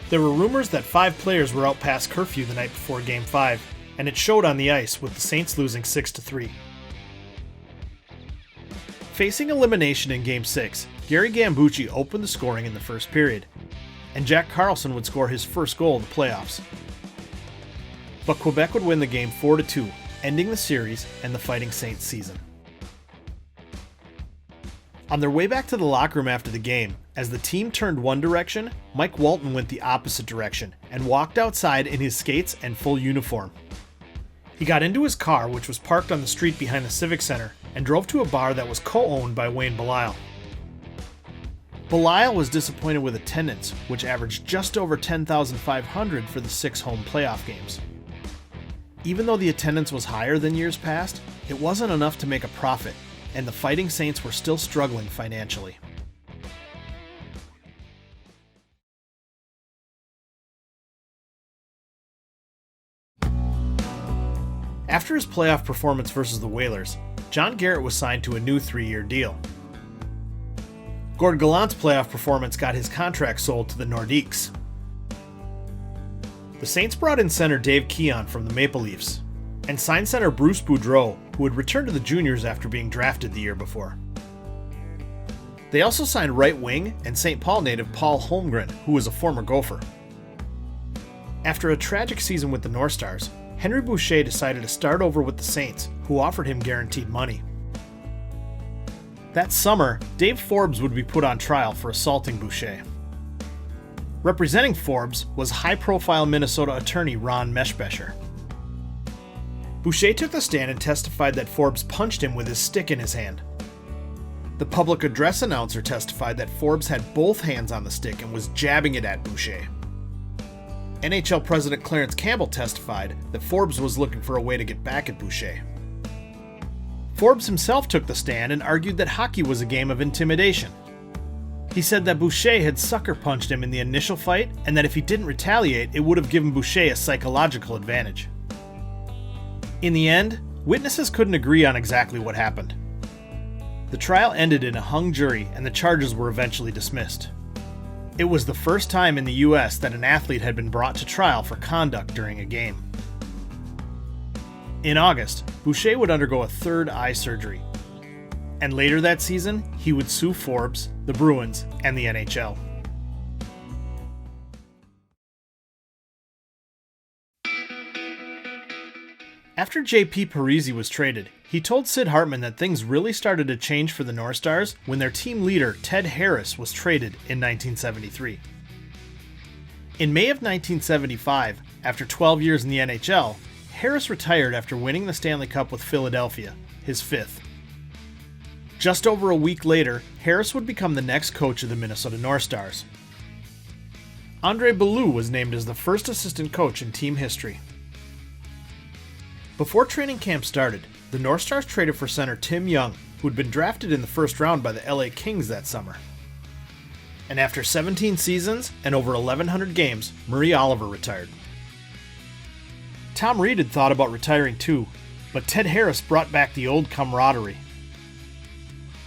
There were rumors that 5 players were out past curfew the night before Game 5, and it showed on the ice, with the Saints losing 6-3. Facing elimination in Game 6, Gary Gambucci opened the scoring in the first period, and Jack Carlson would score his first goal in the playoffs. But Quebec would win the game 4-2, ending the series and the Fighting Saints season. On their way back to the locker room after the game, as the team turned one direction, Mike Walton went the opposite direction and walked outside in his skates and full uniform. He got into his car, which was parked on the street behind the Civic Center, and drove to a bar that was co-owned by Wayne Belisle. Belisle was disappointed with attendance, which averaged just over 10,500 for the 6 home playoff games. Even though the attendance was higher than years past, it wasn't enough to make a profit, and the Fighting Saints were still struggling financially. After his playoff performance versus the Whalers, John Garrett was signed to a new 3-year deal. Gord Gallant's playoff performance got his contract sold to the Nordiques. The Saints brought in center Dave Keon from the Maple Leafs, and signed center Bruce Boudreau, who had returned to the juniors after being drafted the year before. They also signed right wing and St. Paul native Paul Holmgren, who was a former Gopher. After a tragic season with the North Stars, Henry Boucher decided to start over with the Saints, who offered him guaranteed money. That summer, Dave Forbes would be put on trial for assaulting Boucher. Representing Forbes was high-profile Minnesota attorney Ron Meschbecher. Boucher took the stand and testified that Forbes punched him with his stick in his hand. The public address announcer testified that Forbes had both hands on the stick and was jabbing it at Boucher. NHL President Clarence Campbell testified that Forbes was looking for a way to get back at Boucher. Forbes himself took the stand and argued that hockey was a game of intimidation. He said that Boucher had sucker punched him in the initial fight and that if he didn't retaliate, it would have given Boucher a psychological advantage. In the end, witnesses couldn't agree on exactly what happened. The trial ended in a hung jury and the charges were eventually dismissed. It was the first time in the US that an athlete had been brought to trial for conduct during a game. In August, Boucher would undergo a third eye surgery. And later that season, he would sue Forbes, the Bruins, and the NHL. After J.P. Parisi was traded, he told Sid Hartman that things really started to change for the North Stars when their team leader, Ted Harris, was traded in 1973. In May of 1975, after 12 years in the NHL, Harris retired after winning the Stanley Cup with Philadelphia, his 5th. Just over a week later, Harris would become the next coach of the Minnesota North Stars. Andre Bellew was named as the first assistant coach in team history. Before training camp started, the North Stars traded for center Tim Young, who had been drafted in the first round by the LA Kings that summer. And after 17 seasons and over 1,100 games, Murray Oliver retired. Tom Reed had thought about retiring too, but Ted Harris brought back the old camaraderie.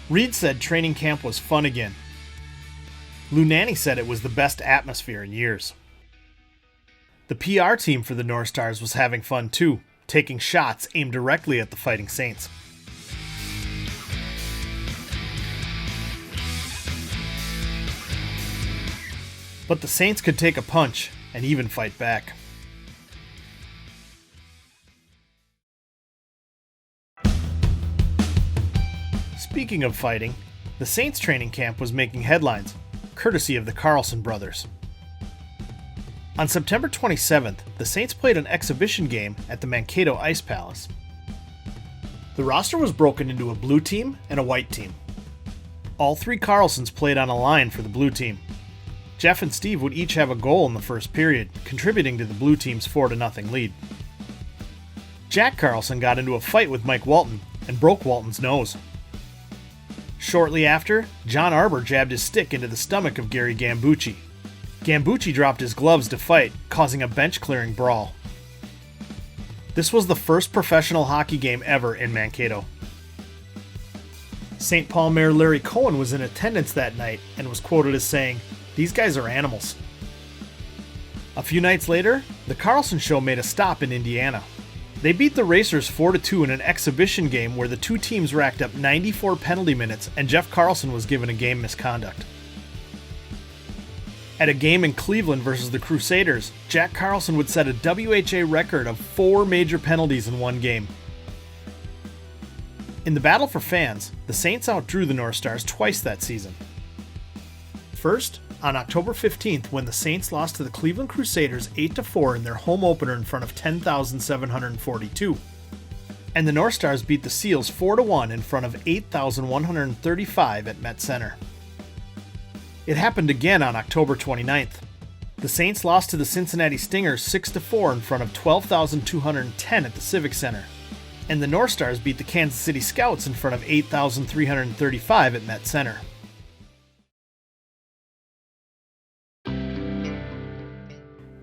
Reed said training camp was fun again. Nanny said it was the best atmosphere in years. The PR team for the North Stars was having fun too, taking shots aimed directly at the Fighting Saints. But the Saints could take a punch and even fight back. speaking of fighting, the Saints training camp was making headlines, courtesy of the Carlson brothers. On September 27th, the Saints played an exhibition game at the Mankato Ice Palace. The roster was broken into a blue team and a white team. All three Carlsons played on a line for the blue team. Jeff and Steve would each have a goal in the first period, contributing to the blue team's 4-0 lead. Jack Carlson got into a fight with Mike Walton and broke Walton's nose. Shortly after, John Arbor jabbed his stick into the stomach of Gary Gambucci. Gambucci dropped his gloves to fight, causing a bench-clearing brawl. This was the first professional hockey game ever in Mankato. St. Paul Mayor Larry Cohen was in attendance that night and was quoted as saying, "These guys are animals." A few nights later, the Carlson show made a stop in Indiana. They beat the Racers 4-2 in an exhibition game where the two teams racked up 94 penalty minutes and Jeff Carlson was given a game misconduct. At a game in Cleveland versus the Crusaders, Jack Carlson would set a WHA record of 4 major penalties in one game. In the battle for fans, the Saints outdrew the North Stars twice that season. First, on October 15th when the Saints lost to the Cleveland Crusaders 8-4 in their home opener in front of 10,742. And the North Stars beat the Seals 4-1 in front of 8,135 at Met Center. It happened again on October 29th. The Saints lost to the Cincinnati Stingers 6-4 in front of 12,210 at the Civic Center. And the North Stars beat the Kansas City Scouts in front of 8,335 at Met Center.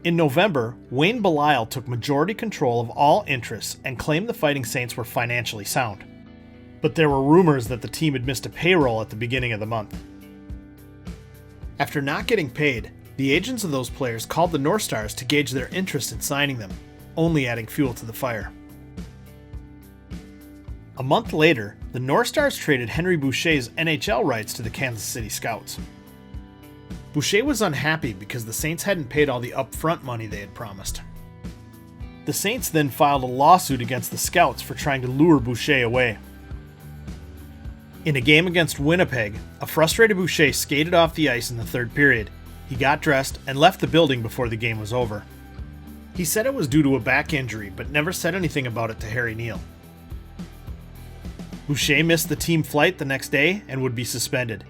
In November, Wayne Belisle took majority control of all interests and claimed the Fighting Saints were financially sound. But there were rumors that the team had missed a payroll at the beginning of the month. After not getting paid, the agents of those players called the North Stars to gauge their interest in signing them, only adding fuel to the fire. A month later, the North Stars traded Henry Boucher's NHL rights to the Kansas City Scouts. Boucher was unhappy because the Saints hadn't paid all the upfront money they had promised. The Saints then filed a lawsuit against the Scouts for trying to lure Boucher away. In a game against Winnipeg, a frustrated Boucher skated off the ice in the third period. He got dressed and left the building before the game was over. He said it was due to a back injury, but never said anything about it to Harry Neal. Boucher missed the team flight the next day and would be suspended.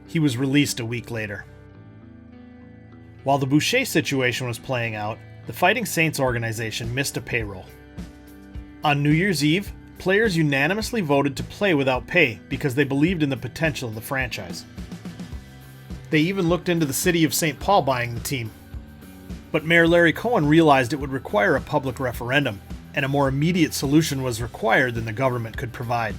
He was released a week later. While the Boucher situation was playing out, the Fighting Saints organization missed a payroll. On New Year's Eve, players unanimously voted to play without pay because they believed in the potential of the franchise. They even looked into the city of St. Paul buying the team. But Mayor Larry Cohen realized it would require a public referendum, and a more immediate solution was required than the government could provide.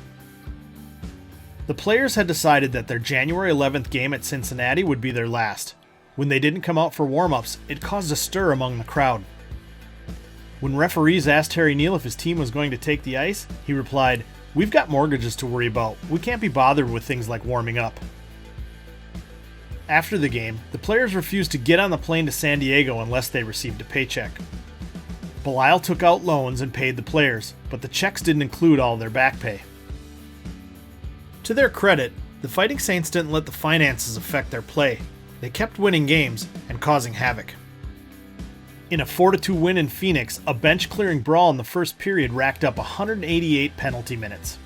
The players had decided that their January 11th game at Cincinnati would be their last. When they didn't come out for warm-ups, it caused a stir among the crowd. When referees asked Harry Neal if his team was going to take the ice, he replied, "We've got mortgages to worry about. We can't be bothered with things like warming up." After the game, the players refused to get on the plane to San Diego unless they received a paycheck. Belisle took out loans and paid the players, but the checks didn't include all their back pay. To their credit, the Fighting Saints didn't let the finances affect their play. They kept winning games and causing havoc. In a 4-2 win in Phoenix, a bench-clearing brawl in the first period racked up 188 penalty minutes.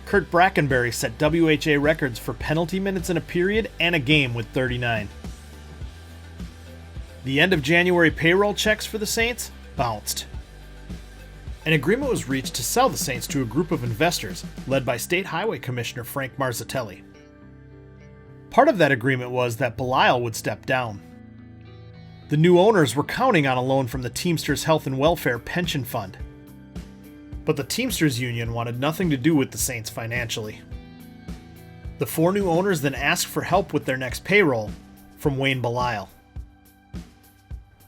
Kurt Brackenberry set WHA records for penalty minutes in a period and a game with 39. The end of January payroll checks for the Saints bounced. An agreement was reached to sell the Saints to a group of investors led by State Highway Commissioner Frank Marzatelli. Part of that agreement was that Belisle would step down. The new owners were counting on a loan from the Teamsters Health and Welfare Pension Fund. But the Teamsters Union wanted nothing to do with the Saints financially. The 4 new owners then asked for help with their next payroll from Wayne Belisle.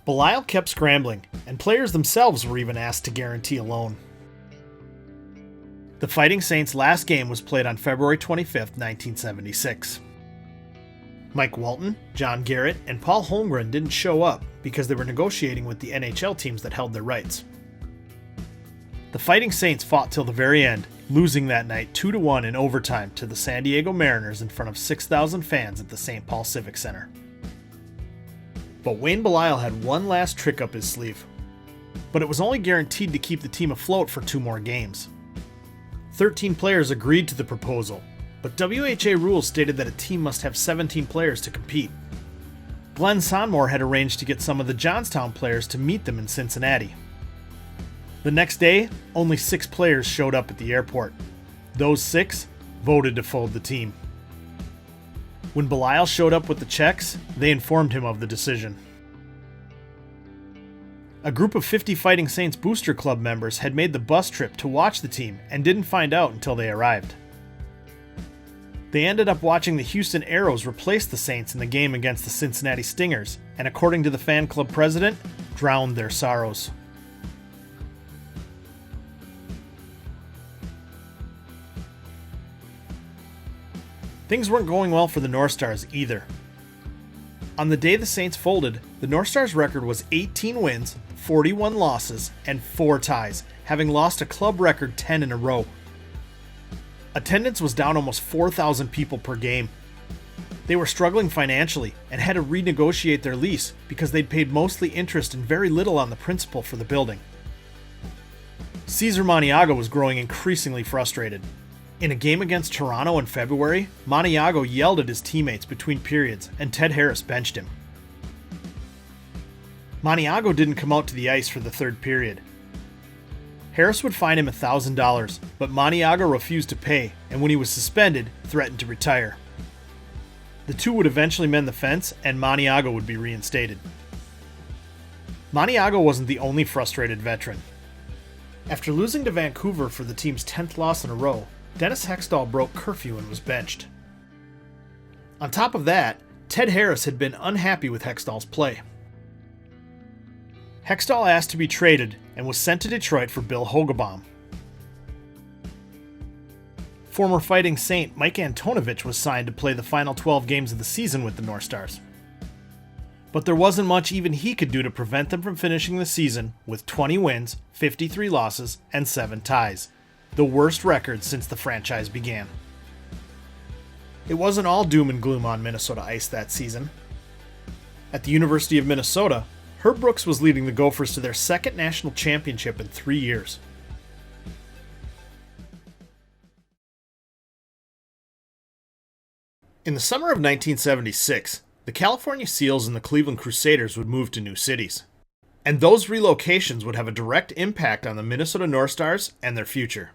Belisle kept scrambling, and players themselves were even asked to guarantee a loan. The Fighting Saints' last game was played on February 25, 1976. Mike Walton, John Garrett, and Paul Holmgren didn't show up because they were negotiating with the NHL teams that held their rights. The Fighting Saints fought till the very end, losing that night 2-1 in overtime to the San Diego Mariners in front of 6,000 fans at the St. Paul Civic Center. But Wayne Belisle had one last trick up his sleeve. But it was only guaranteed to keep the team afloat for 2 more games. 13 players agreed to the proposal, but WHA rules stated that a team must have 17 players to compete. Glenn Sonmore had arranged to get some of the Johnstown players to meet them in Cincinnati. The next day, only 6 players showed up at the airport. Those 6 voted to fold the team. When Belisle showed up with the checks, they informed him of the decision. A group of 50 Fighting Saints Booster Club members had made the bus trip to watch the team and didn't find out until they arrived. They ended up watching the Houston Aeros replace the Saints in the game against the Cincinnati Stingers, and according to the fan club president, drowned their sorrows. Things weren't going well for the North Stars either. On the day the Saints folded, the North Stars' record was 18 wins, 41 losses, and 4 ties, having lost a club record 10 in a row. Attendance was down almost 4,000 people per game. They were struggling financially and had to renegotiate their lease because they'd paid mostly interest and very little on the principal for the building. Cesar Maniago was growing increasingly frustrated. In a game against Toronto in February, Maniago yelled at his teammates between periods and Ted Harris benched him. Maniago didn't come out to the ice for the 3rd period. Harris would fine him $1,000, but Maniago refused to pay, and when he was suspended, threatened to retire. The two would eventually mend the fence, and Maniago would be reinstated. Maniago wasn't the only frustrated veteran. After losing to Vancouver for the team's 10th loss in a row, Dennis Hextall broke curfew and was benched. On top of that, Ted Harris had been unhappy with Hextall's play. Hextall asked to be traded and was sent to Detroit for Bill Hogebaum. Former Fighting Saint Mike Antonovich was signed to play the final 12 games of the season with the North Stars. But there wasn't much even he could do to prevent them from finishing the season with 20 wins, 53 losses, and 7 ties. The worst record since the franchise began. It wasn't all doom and gloom on Minnesota ice that season. At the University of Minnesota, Herb Brooks was leading the Gophers to their 2nd national championship in 3 years. In the summer of 1976, the California Seals and the Cleveland Crusaders would move to new cities. And those relocations would have a direct impact on the Minnesota North Stars and their future.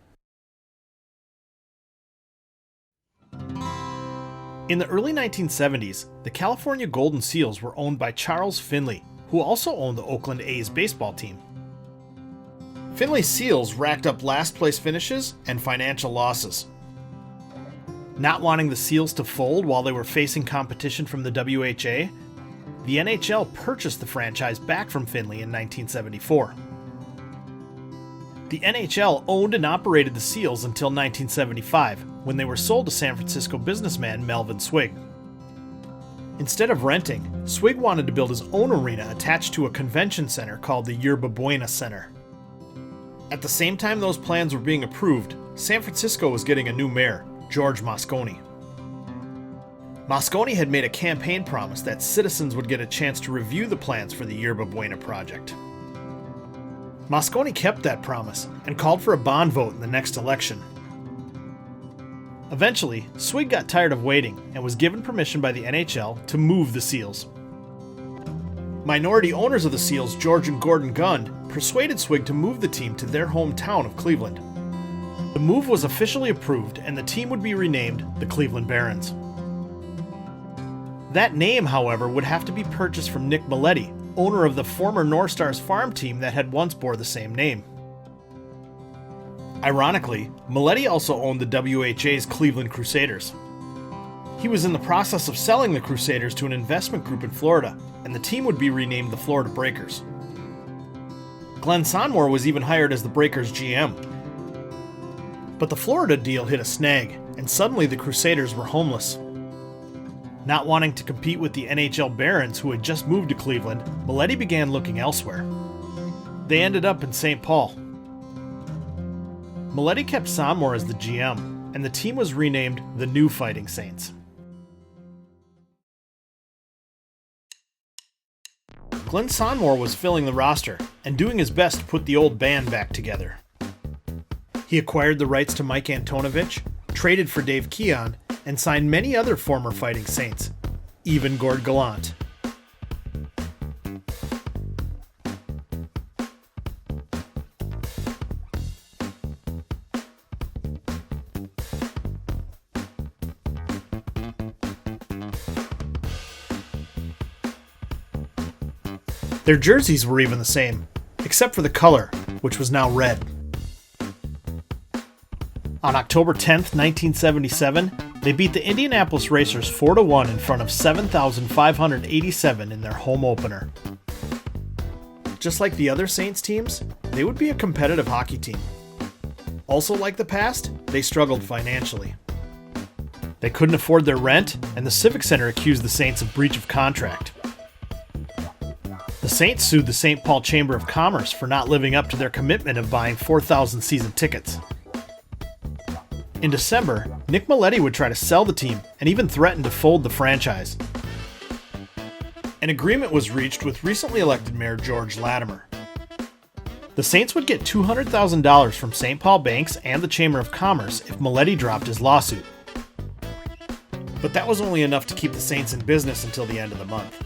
In the early 1970s, the California Golden Seals were owned by Charles Finley, who also owned the Oakland A's baseball team. Finley's Seals racked up last-place finishes and financial losses. Not wanting the Seals to fold while they were facing competition from the WHA, the NHL purchased the franchise back from Finley in 1974. The NHL owned and operated the Seals until 1975, when they were sold to San Francisco businessman Melvin Swig. Instead of renting, Swig wanted to build his own arena attached to a convention center called the Yerba Buena Center. At the same time those plans were being approved, San Francisco was getting a new mayor, George Moscone. Moscone had made a campaign promise that citizens would get a chance to review the plans for the Yerba Buena project. Moscone kept that promise and called for a bond vote in the next election. Eventually, Swig got tired of waiting and was given permission by the NHL to move the Seals. Minority owners of the Seals, George and Gordon Gund, persuaded Swig to move the team to their hometown of Cleveland. The move was officially approved and the team would be renamed the Cleveland Barons. That name, however, would have to be purchased from Nick Maletti, owner of the former North Stars farm team that had once bore the same name. Ironically, Maletti also owned the WHA's Cleveland Crusaders. He was in the process of selling the Crusaders to an investment group in Florida, and the team would be renamed the Florida Breakers. Glenn Sonmore was even hired as the Breakers GM. But the Florida deal hit a snag, and suddenly the Crusaders were homeless. Not wanting to compete with the NHL Barons who had just moved to Cleveland, Maletti began looking elsewhere. They ended up in St. Paul. Maletti kept Sonmore as the GM, and the team was renamed the New Fighting Saints. Glenn Sonmore was filling the roster and doing his best to put the old band back together. He acquired the rights to Mike Antonovich, traded for Dave Keon, and signed many other former Fighting Saints, even Gord Gallant. Their jerseys were even the same, except for the color, which was now red. On October 10th, 1977, they beat the Indianapolis Racers 4-1 in front of 7,587 in their home opener. Just like the other Saints teams, they would be a competitive hockey team. Also like the past, they struggled financially. They couldn't afford their rent, and the Civic Center accused the Saints of breach of contract. The Saints sued the St. Paul Chamber of Commerce for not living up to their commitment of buying 4,000 season tickets. In December, Nick Maletti would try to sell the team and even threaten to fold the franchise. An agreement was reached with recently elected Mayor George Latimer. The Saints would get $200,000 from St. Paul banks and the Chamber of Commerce if Maletti dropped his lawsuit. But that was only enough to keep the Saints in business until the end of the month.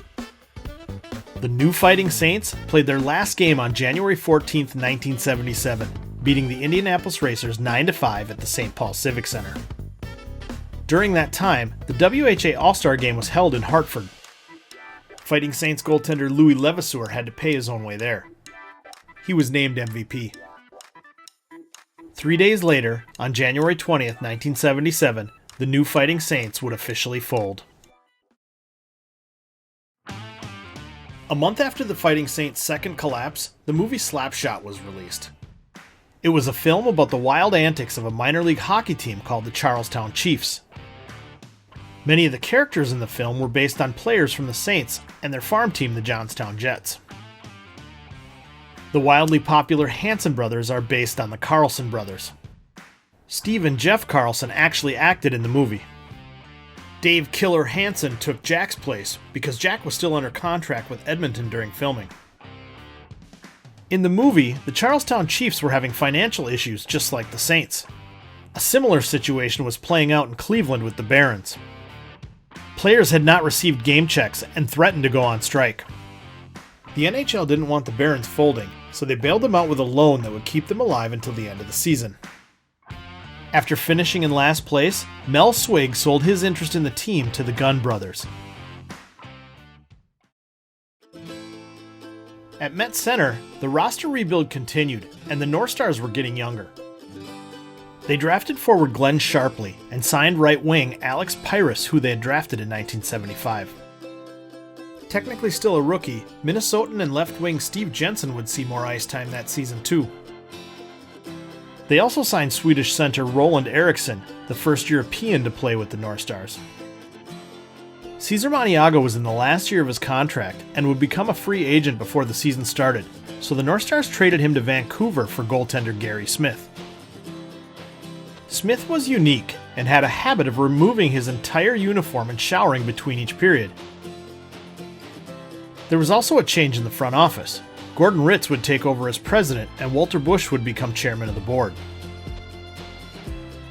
The New Fighting Saints played their last game on January 14, 1977, beating the Indianapolis Racers 9-5 at the St. Paul Civic Center. During that time, the WHA All-Star Game was held in Hartford. Fighting Saints goaltender Louis Levasseur had to pay his own way there. He was named MVP. 3 days later, on January 20th, 1977, the New Fighting Saints would officially fold. A month after the Fighting Saints' second collapse, the movie Slapshot was released. It was a film about the wild antics of a minor league hockey team called the Charlestown Chiefs. Many of the characters in the film were based on players from the Saints and their farm team, the Johnstown Jets. The wildly popular Hanson brothers are based on the Carlson brothers. Steve and Jeff Carlson actually acted in the movie. Dave Killer Hanson took Jack's place because Jack was still under contract with Edmonton during filming. In the movie, the Charlestown Chiefs were having financial issues just like the Saints. A similar situation was playing out in Cleveland with the Barons. Players had not received game checks and threatened to go on strike. The NHL didn't want the Barons folding, so they bailed them out with a loan that would keep them alive until the end of the season. After finishing in last place, Mel Swig sold his interest in the team to the Gunn brothers. At Met Center, the roster rebuild continued, and the North Stars were getting younger. They drafted forward Glenn Sharpley and signed right wing Alex Pyrus, who they had drafted in 1975. Technically still a rookie, Minnesotan and left wing Steve Jensen would see more ice time that season too. They also signed Swedish center Roland Eriksson, the first European to play with the North Stars. Cesar Maniago was in the last year of his contract and would become a free agent before the season started, so the North Stars traded him to Vancouver for goaltender Gary Smith. Smith was unique and had a habit of removing his entire uniform and showering between each period. There was also a change in the front office. Gordon Ritz would take over as president, and Walter Bush would become chairman of the board.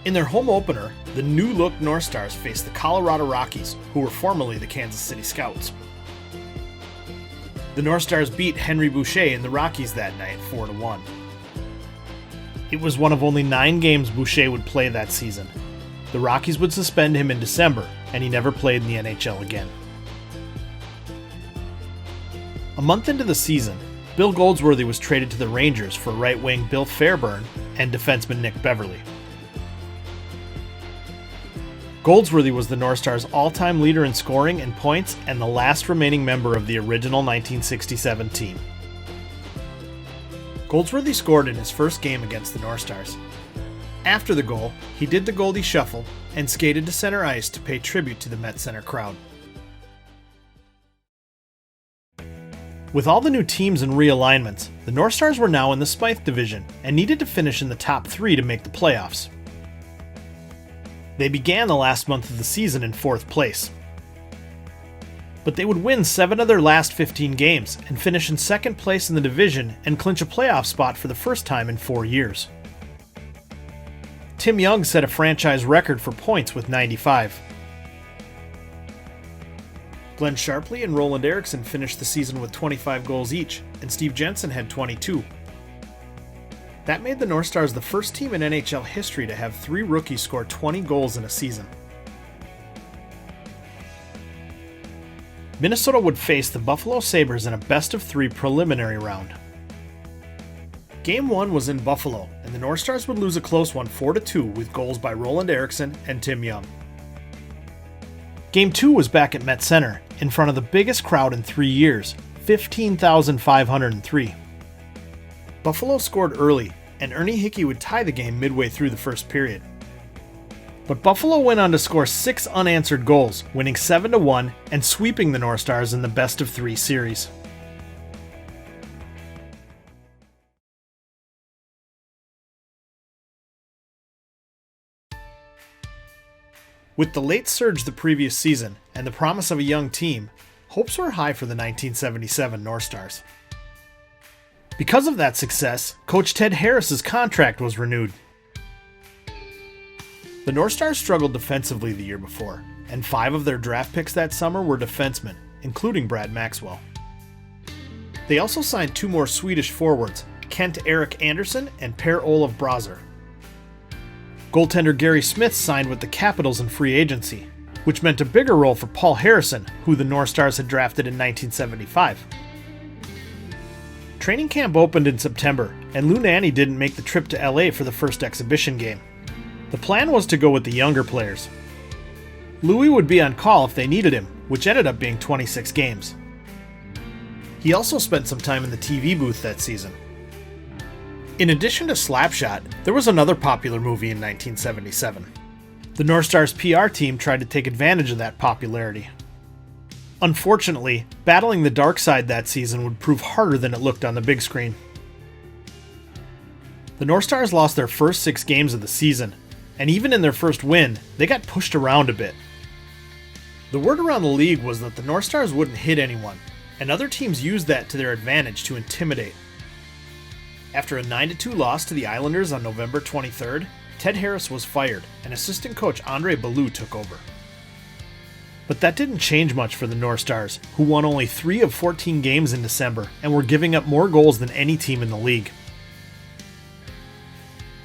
In their home opener, the new-look North Stars faced the Colorado Rockies, who were formerly the Kansas City Scouts. The North Stars beat Henry Boucha and the Rockies that night 4-1. It was one of only 9 games Boucha would play that season. The Rockies would suspend him in December, and he never played in the NHL again. A month into the season, Bill Goldsworthy was traded to the Rangers for right wing Bill Fairburn and defenseman Nick Beverly. Goldsworthy was the North Stars' all-time leader in scoring and points and the last remaining member of the original 1967 team. Goldsworthy scored in his first game against the North Stars. After the goal, he did the Goldie Shuffle and skated to center ice to pay tribute to the Met Center crowd. With all the new teams and realignments, the North Stars were now in the Smythe division and needed to finish in the top 3 to make the playoffs. They began the last month of the season in 4th place. But they would win 7 of their last 15 games and finish in 2nd place in the division and clinch a playoff spot for the first time in 4 years. Tim Young set a franchise record for points with 95. Glenn Sharpley and Roland Eriksson finished the season with 25 goals each, and Steve Jensen had 22. That made the North Stars the first team in NHL history to have 3 rookies score 20 goals in a season. Minnesota would face the Buffalo Sabres in a best-of-3 preliminary round. Game 1 was in Buffalo, and the North Stars would lose a close one 4-2 with goals by Roland Eriksson and Tim Young. Game 2 was back at Met Center, in front of the biggest crowd in 3 years, 15,503. Buffalo scored early, and Ernie Hickey would tie the game midway through the first period. But Buffalo went on to score 6 unanswered goals, winning 7-1 and sweeping the North Stars in the best-of-3 series. With the late surge the previous season and the promise of a young team, hopes were high for the 1977 North Stars. Because of that success, Coach Ted Harris's contract was renewed. The North Stars struggled defensively the year before, and 5 of their draft picks that summer were defensemen, including Brad Maxwell. They also signed 2 more Swedish forwards, Kent Erik Andersson and Per-Olof Braser. Goaltender Gary Smith signed with the Capitals in free agency, which meant a bigger role for Paul Harrison, who the North Stars had drafted in 1975. Training camp opened in September, and Lou Nanny didn't make the trip to LA for the first exhibition game. The plan was to go with the younger players. Louis would be on call if they needed him, which ended up being 26 games. He also spent some time in the TV booth that season. In addition to Slapshot, there was another popular movie in 1977. The North Stars PR team tried to take advantage of that popularity. Unfortunately, battling the dark side that season would prove harder than it looked on the big screen. The North Stars lost their first 6 games of the season, and even in their first win, they got pushed around a bit. The word around the league was that the North Stars wouldn't hit anyone, and other teams used that to their advantage to intimidate. After a 9-2 loss to the Islanders on November 23rd, Ted Harris was fired, and assistant coach Andre Ballou took over. But that didn't change much for the North Stars, who won only 3 of 14 games in December and were giving up more goals than any team in the league.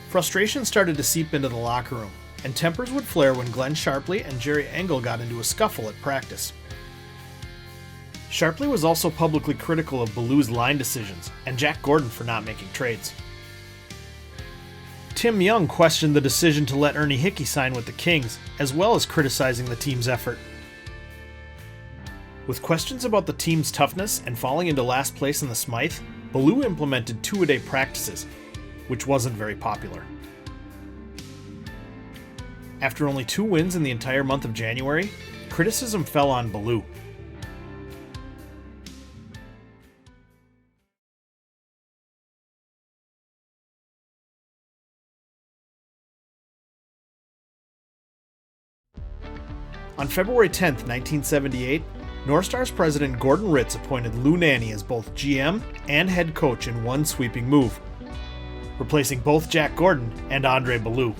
Frustration started to seep into the locker room, and tempers would flare when Glenn Sharpley and Jerry Engel got into a scuffle at practice. Sharpley was also publicly critical of Ballou's line decisions, and Jack Gordon for not making trades. Tim Young questioned the decision to let Ernie Hickey sign with the Kings, as well as criticizing the team's effort. With questions about the team's toughness and falling into last place in the Smythe, Ballou implemented 2-a-day practices, which wasn't very popular. After only 2 wins in the entire month of January, criticism fell on Ballou. On February 10, 1978, North Stars president Gordon Ritz appointed Lou Nanny as both GM and head coach in one sweeping move, replacing both Jack Gordon and Andre Ballou.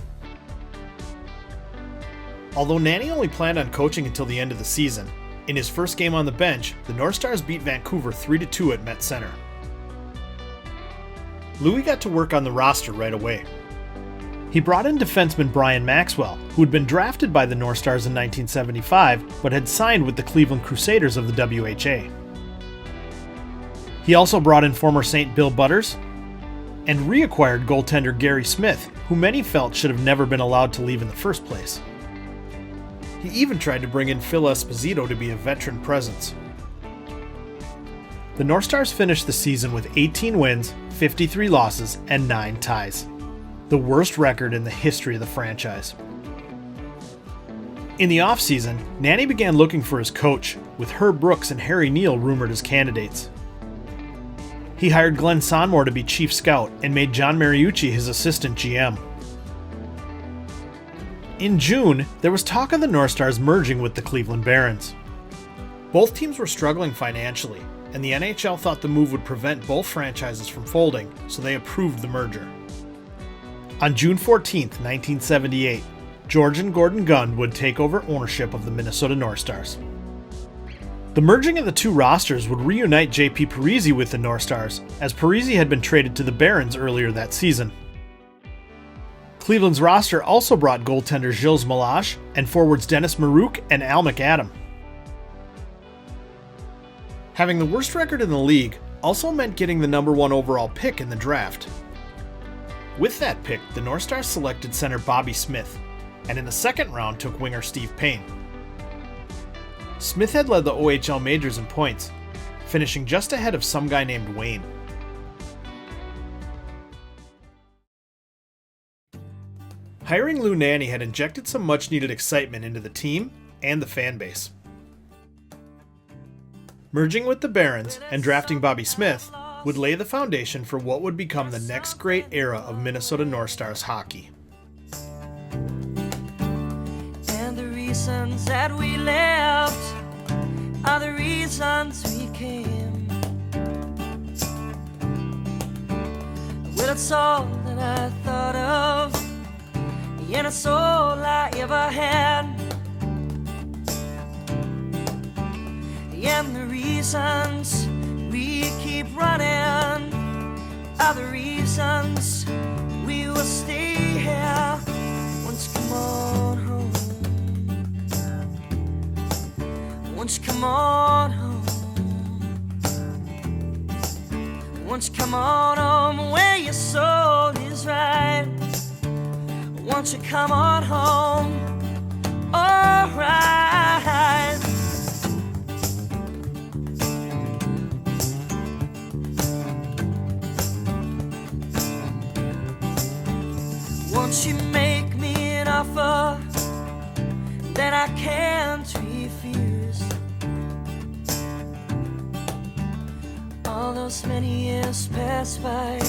Although Nanny only planned on coaching until the end of the season, in his first game on the bench, the North Stars beat Vancouver 3-2 at Met Center. Louis got to work on the roster right away. He brought in defenseman Brian Maxwell, who had been drafted by the North Stars in 1975, but had signed with the Cleveland Crusaders of the WHA. He also brought in former Saint Bill Butters, and reacquired goaltender Gary Smith, who many felt should have never been allowed to leave in the first place. He even tried to bring in Phil Esposito to be a veteran presence. The North Stars finished the season with 18 wins, 53 losses, and 9 ties. The worst record in the history of the franchise. In the offseason, Nanny began looking for his coach, with Herb Brooks and Harry Neal rumored as candidates. He hired Glenn Sonmore to be chief scout and made John Mariucci his assistant GM. In June, there was talk of the North Stars merging with the Cleveland Barons. Both teams were struggling financially, and the NHL thought the move would prevent both franchises from folding, so they approved the merger. On June 14, 1978, George and Gordon Gunn would take over ownership of the Minnesota North Stars. The merging of the two rosters would reunite JP Parise with the North Stars, as Parise had been traded to the Barons earlier that season. Cleveland's roster also brought goaltender Gilles Malache and forwards Dennis Marouk and Al McAdam. Having the worst record in the league also meant getting the number 1 overall pick in the draft. With that pick, the North Stars selected center Bobby Smith, and in the second round took winger Steve Payne. Smith had led the OHL majors in points, finishing just ahead of some guy named Wayne. Hiring Lou Nanny had injected some much-needed excitement into the team and the fan base. Merging with the Barons and drafting Bobby Smith would lay the foundation for what would become the next great era of Minnesota North Stars hockey. And the reasons that we left are the reasons we came. Well, it's all that I thought of, and it's all I ever had. And the reasons we keep running are the reasons we will stay here. Once come on home, once come on home, once come on home where your soul is right. Once you come on home, alright. Won't you make me an offer that I can't refuse? All those many years pass by,